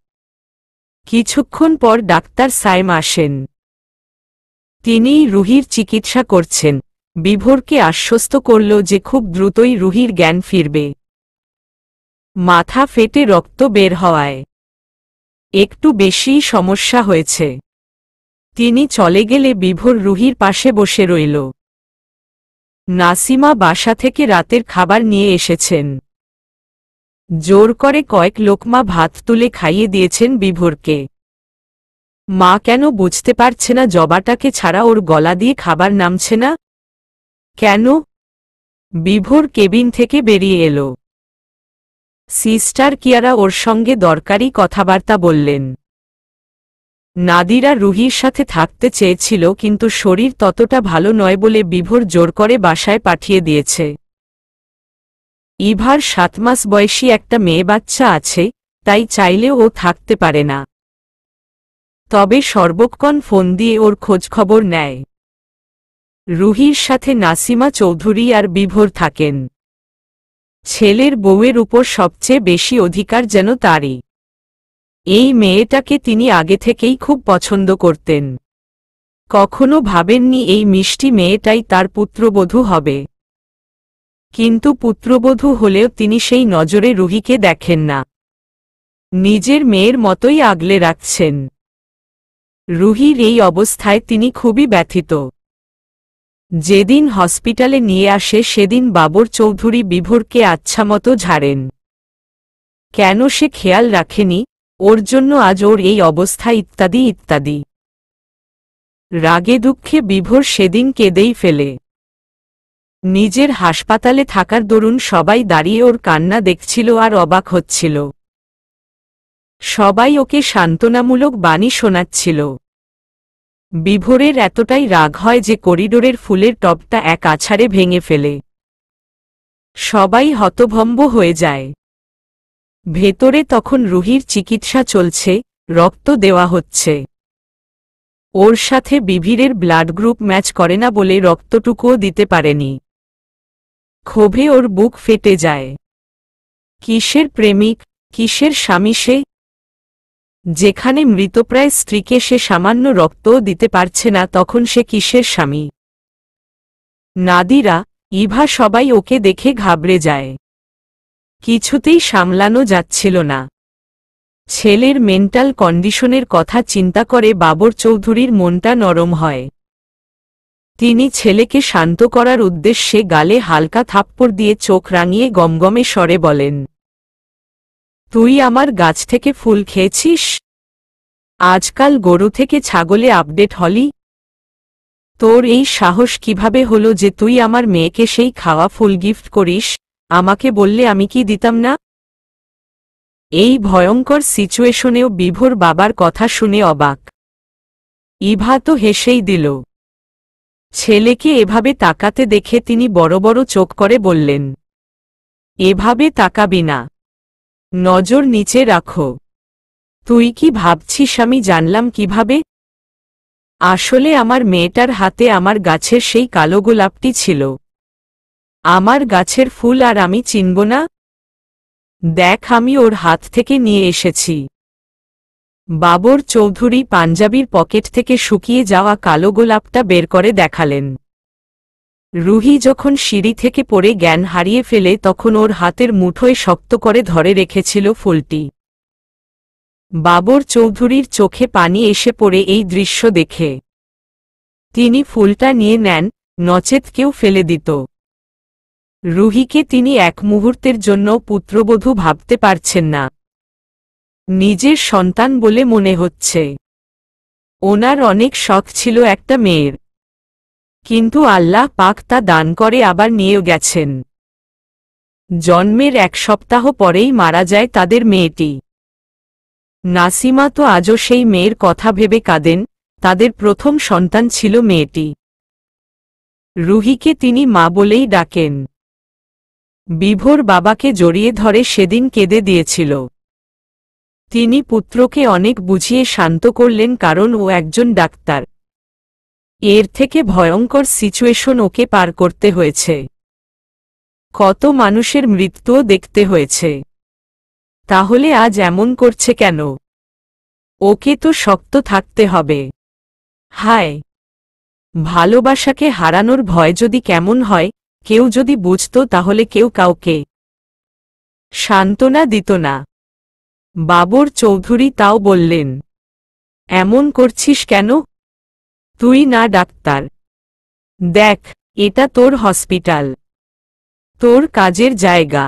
কিছুক্ষণ পর ডাক্তার সাইম আসেন। তিনিই রুহির চিকিৎসা করছেন। বিভোরকে আশ্বস্ত করল যে খুব দ্রুতই রুহির জ্ঞান ফিরবে। মাথা ফেটে রক্ত বের হওয়ায় একটু বেশিই সমস্যা হয়েছে। তিনি চলে গেলে বিভোর রুহির পাশে বসে রইল। নাসিমা বাসা থেকে রাতের খাবার নিয়ে এসেছেন। জোর করে কয়েক লোকমা ভাত তুলে খাইয়ে দিয়েছেন বিভোরকে। মা কেন বুঝতে পারছে না জবাটাকে ছাড়া ওর গলা দিয়ে খাবার নামছে না? কেন? বিভোর কেবিন থেকে বেরিয়ে এলো। সিস্টার কিয়ারা ওর সঙ্গে দরকারি কথাবার্তা বললেন। নাদিরা রুহির সাথে থাকতে চেয়েছিল, কিন্তু শরীর ততটা ভালো নয় বলে বিভোর জোর করে বাসায় পাঠিয়ে দিয়েছে। ইভার 7 মাস বয়সী একটা মেয়ে বাচ্চা আছে, তাই চাইলেও ও থাকতে পারে না। তবে সর্বক্ষণ ফোন দিয়ে ওর খোঁজখবর নেয়। রুহির সাথে নাসিমা চৌধুরী আর বিভোর থাকেন। ছেলের বউয়ের উপর সবচেয়ে বেশি অধিকার যেন তারই। এই মেয়েটাকে তিনি আগে থেকেই খুব পছন্দ করতেন। কখনো ভাবেননি এই মিষ্টি মেয়েটাই তার পুত্রবধূ হবে। কিন্তু পুত্রবধূ হলেও তিনি সেই নজরে রুহিকে দেখেন না। নিজের মেয়ের মতোই আগলে রাখছেন। রুহির এই অবস্থায় তিনি খুবই ব্যথিত। যেদিন হসপিটালে নিয়ে আসে সেদিন বাবর চৌধুরী বিভোরকে আচ্ছামতো ঝাড়েন। কেন সে খেয়াল রাখেনি ওর জন্য আজ ওর এই অবস্থা, ইত্যাদি ইত্যাদি। রাগে দুঃখে বিভোর সেদিন কেঁদেই ফেলে। নিজের হাসপাতালে থাকার দরুন সবাই দাঁড়িয়ে ওর কান্না দেখছিল আর অবাক হচ্ছিল। সবাই ওকে সান্ত্বনামূলক বাণী শোনাচ্ছিল। বিভোরের এতটাই রাগ হয় যে করিডোরের ফুলের টবটা এক আছাড়ে ভেঙে ফেলে। সবাই হতভম্ব হয়ে যায়। ভেতরে তখন রুহির চিকিৎসা চলছে, রক্ত দেওয়া হচ্ছে। ওর সাথে বিভীরের ব্লাড গ্রুপ ম্যাচ করে না বলে রক্তটুকুও দিতে পারেনি। ক্ষোভে ওর বুক ফেটে যায়। কিসের প্রেমিক, কিসের স্বামী সে? যেখানে মৃতপ্রায় স্ত্রীকে সে সামান্য রক্তও দিতে পারছে না, তখন সে কিসের স্বামী? নাদিরা, ইভা সবাই ওকে দেখে ঘাবড়ে যায়। কিছুতেই সামলানো যাচ্ছিল না। ছেলের মেন্টাল কন্ডিশনের কথা চিন্তা করে বাবর চৌধুরীর মনটা নরম হয়। তিনি ছেলেকে শান্ত করার উদ্দেশ্যে গালে হালকা থাপ্পড় দিয়ে চোখ রাঙিয়ে গমগমে স্বরে বলেন, তুই আমার গাছ থেকে ফুল খেয়েছিস? আজকাল গরু থেকে ছাগলে আপডেট হলি? তোর এই সাহস কিভাবে হলো যে তুই আমার মেয়েকে সেই খাওয়া ফুল গিফট করিস? আমাকে বললে আমি কি দিতাম না? এই ভয়ঙ্কর সিচুয়েশনেও বিভোর বাবার কথা শুনে অবাক। ইভা তো হেসেই দিল। ছেলেকে এভাবে তাকাতে দেখে তিনি বড় বড় চোখ করে বললেন, এভাবে তাকাবি না, নজর নিচে রাখো। তুই কি ভাবছিস আমি জানলাম কিভাবে? আসলে আমার মেয়েটার হাতে আমার গাছের সেই কালো গোলাপটি ছিল। আমার গাছের ফুল আর আমি চিনব না? দেখ, আমি ওর হাত থেকে নিয়ে এসেছি। বাবর চৌধুরী পাঞ্জাবির পকেট থেকে শুকিয়ে যাওয়া কালো গোলাপটা বের করে দেখালেন। রুহি যখন সিঁড়ি থেকে পড়ে জ্ঞান হারিয়ে ফেলে তখন ওর হাতের মুঠোয় শক্ত করে ধরে রেখেছিল ফুলটি। বাবর চৌধুরীর চোখে পানি এসে পড়ে এই দৃশ্য দেখে। তিনি ফুলটা নিয়ে নেন, নচেত কেউ ফেলে দিত। রুহিকে তিনি এক মুহূর্তের জন্য পুত্রবধূ ভাবতে পারছেন না। নিজের সন্তান বলে মনে হচ্ছে। ওনার অনেক শখ ছিল একটা মেয়ের, কিন্তু আল্লাহ পাক তা দান করে আবার নিয়েও গেছেন। জন্মের এক সপ্তাহ পরেই মারা যায় তাদের মেয়েটি। নাসিমা তো আজও সেই মেয়ের কথা ভেবে কাঁদেন। তাদের প্রথম সন্তান ছিল মেয়েটি। রুহিকে তিনি মা বলেই ডাকেন। বিভোর বাবাকে জড়িয়ে ধরে সেদিন কেঁদে দিয়েছিল। তিনি পুত্রকে অনেক বুঝিয়ে শান্ত করলেন, কারণ ও একজন ডাক্তার। এর থেকে ভয়ঙ্কর সিচুয়েশন ওকে পার করতে হয়েছে। কত মানুষের মৃত্যুও দেখতে হয়েছে। তাহলে আজ এমন করছে কেন? ওকে তো শক্ত থাকতে হবে। হায়, ভালোবাসাকে হারানোর ভয় যদি কেমন হয়, কেউ যদি বুঝত তাহলে কেউ কাউকে সান্ত্বনা দিত না। বাবর চৌধুরী তাও বললেন, এমন করছিস কেন? তুই না ডাক্তার। দেখ, এটা তোর হসপিটাল, তোর কাজের জায়গা।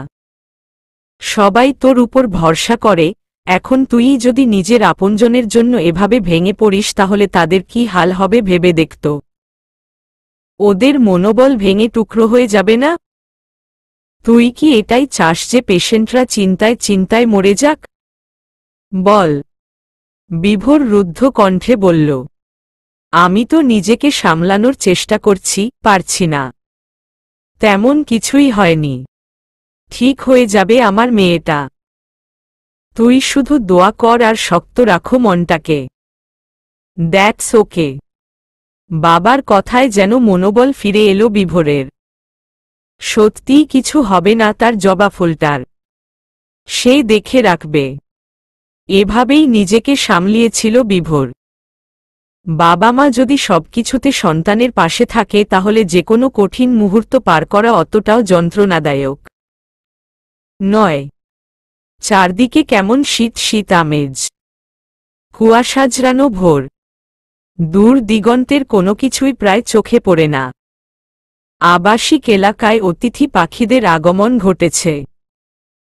সবাই তোর উপর ভরসা করে। এখন তুই যদি নিজের আপনজনের জন্য এভাবে ভেঙে পড়িস তাহলে তাদের কি হাল হবে ভেবে দেখত। ওদের মনোবল ভেঙে টুকরো হয়ে যাবে না? তুই কি এটাই চাস যে পেশেন্টরা চিন্তায় চিন্তায় মরে যাক? বল। বিভোর রুদ্ধ কণ্ঠে বলল, আমি তো নিজেকে সামলানোর চেষ্টা করছি, পারছি না। তেমন কিছুই হয়নি। ঠিক হয়ে যাবে আমার মেয়েটা। তুই শুধু দোয়া কর আর শক্ত রাখো মনটাকে। That's okay. বাবার কথায় যেন মনোবল ফিরে এলো বিভোরের। সত্যিই কিছু হবে না তার জবা ফুলটার। সে দেখে রাখবে। এভাবেই নিজেকে সামলিয়েছিল বিভোর। বাবা মা যদি সবকিছুতে সন্তানের পাশে থাকে তাহলে যেকোনো কঠিন মুহূর্ত পার করা অতটাও যন্ত্রণাদায়ক নয়। চারদিকে কেমন শীত শীত আমেজ। কুয়াশাজড়ানো ভোর। দূর দিগন্তের কোনো কিছুই প্রায় চোখে পড়ে না। আবাসিক এলাকায় অতিথি পাখিদের আগমন ঘটেছে।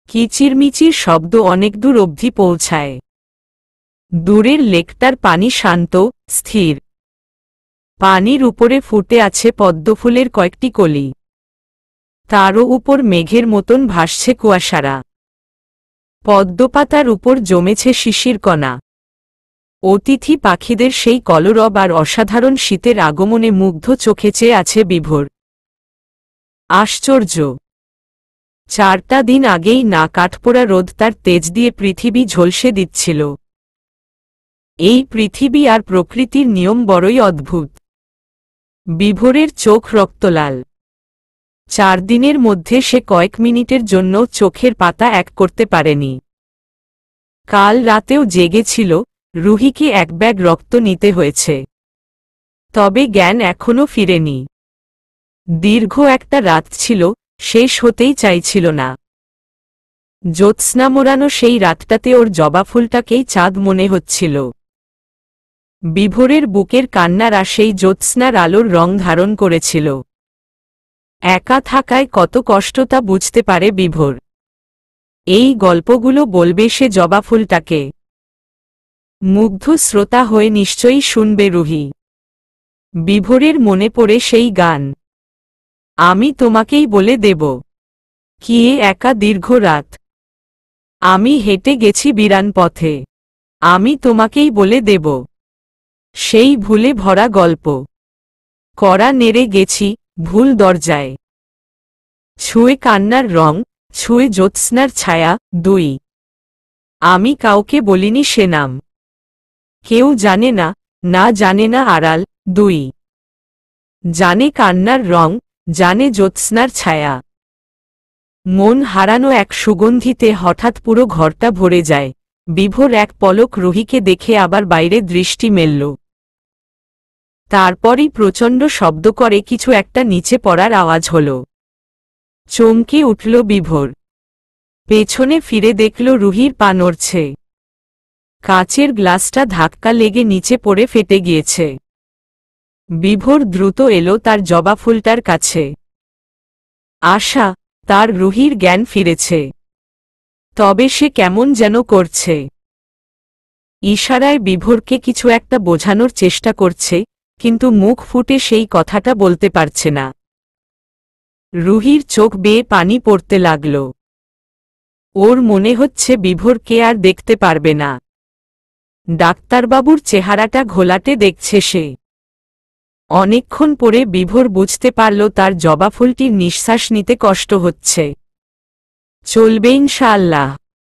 কিচিরমিচির শব্দ অনেক দূর অবধি পৌঁছায়। দূরের লেকটার পানি শান্ত, স্থির। পানির উপরে ফুটে আছে পদ্মফুলের কয়েকটি কলি। তারও উপর মেঘের মতন ভাসছে কুয়াশারা। পদ্মপাতার উপর জমেছে শিশির কণা। অতিথি পাখিদের সেই কলরব আর অসাধারণ শীতের আগমনে মুগ্ধ চোখে চেয়ে আছে বিভোর। আশ্চর্য! 4টা দিন আগেই না কাঠপোড়া রোদ তার তেজ দিয়ে পৃথিবী ঝলসে দিচ্ছিল। এই পৃথিবী আর প্রকৃতির নিয়ম বড়ই অদ্ভুত। বিভোরের চোখ রক্তলাল। 4 দিনের মধ্যে সে কয়েক মিনিটের জন্য চোখের পাতা এক করতে পারেনি। কাল রাতেও জেগেছিল। রুহিকে এক ব্যাগ রক্ত নিতে হয়েছে। তবে জ্ঞান এখনো ফিরেনি। দীর্ঘ একটা রাত ছিল, শেষ হতেই চাইছিল না। জ্যোৎস্না মোড়ানো সেই রাতটাতে ওর জবা ফুলটাকেই চাঁদ মনে হচ্ছিল। বিভোরের বুকের কান্নারা সেই জ্যোৎস্নার আলোর রং ধারণ করেছিল। একা থাকায় কত কষ্ট তা বুঝতে পারে বিভোর। এই গল্পগুলো বলবে সে জবা ফুলটাকে। মুগ্ধ শ্রোতা হয়ে নিশ্চয়ই শুনবে রুহি। বিভোরের মনে পড়ে সেই গান, আমি তোমাকেই বলে দেব। কি একা দীর্ঘ রাত, আমি হেঁটে গেছি বিরান পথে, আমি তোমাকেই বলে দেব। সেই ভুলে ভরা গল্প, কড়া নেড়ে গেছি ভুল দরজায়। ছুঁয়ে কান্নার রং, ছুঁয়ে জ্যোৎস্নার ছায়া। 2 আমি কাউকে বলিনি সে নাম, কেউ জানে না, না জানে না আড়াল। 2 জানে কান্নার রং, জানে জ্যোৎস্নার ছায়া। মন হারানো এক সুগন্ধিতে হঠাৎ পুরো ঘরটা ভরে যায়। বিভোর এক পলক রুহিকে দেখে আবার বাইরে দৃষ্টি মেলল। তারপরই প্রচণ্ড শব্দ করে কিছু একটা নিচে পড়ার আওয়াজ হল। চমকে উঠল বিভোর। পেছনে ফিরে দেখল রুহির পা নড়ছে। কাচের গ্লাসটা ধাক্কা লেগে নিচে পড়ে ফেটে গিয়েছে। বিভোর দ্রুত এলো তার জবা ফুলটার কাছে। আশা, তার রুহির জ্ঞান ফিরেছে, তবে সে কেমন যেন করছে। ইশারায় বিভোরকে কিছু একটা বোঝানোর চেষ্টা করছে, কিন্তু মুখ ফুটে সেই কথাটা বলতে পারছে না। রুহির চোখ বেয়ে পানি পড়তে লাগল। ওর মনে হচ্ছে বিভোরকে আর দেখতে পারবে না। ডাক্তারবাবুর চেহারাটা ঘোলাটে দেখছে সে। অনেকক্ষণ পরে বিভোর বুঝতে পারল তার জবা ফুলটির নিঃশ্বাস নিতে কষ্ট হচ্ছে। চলবে ইনশাআল্লাহ।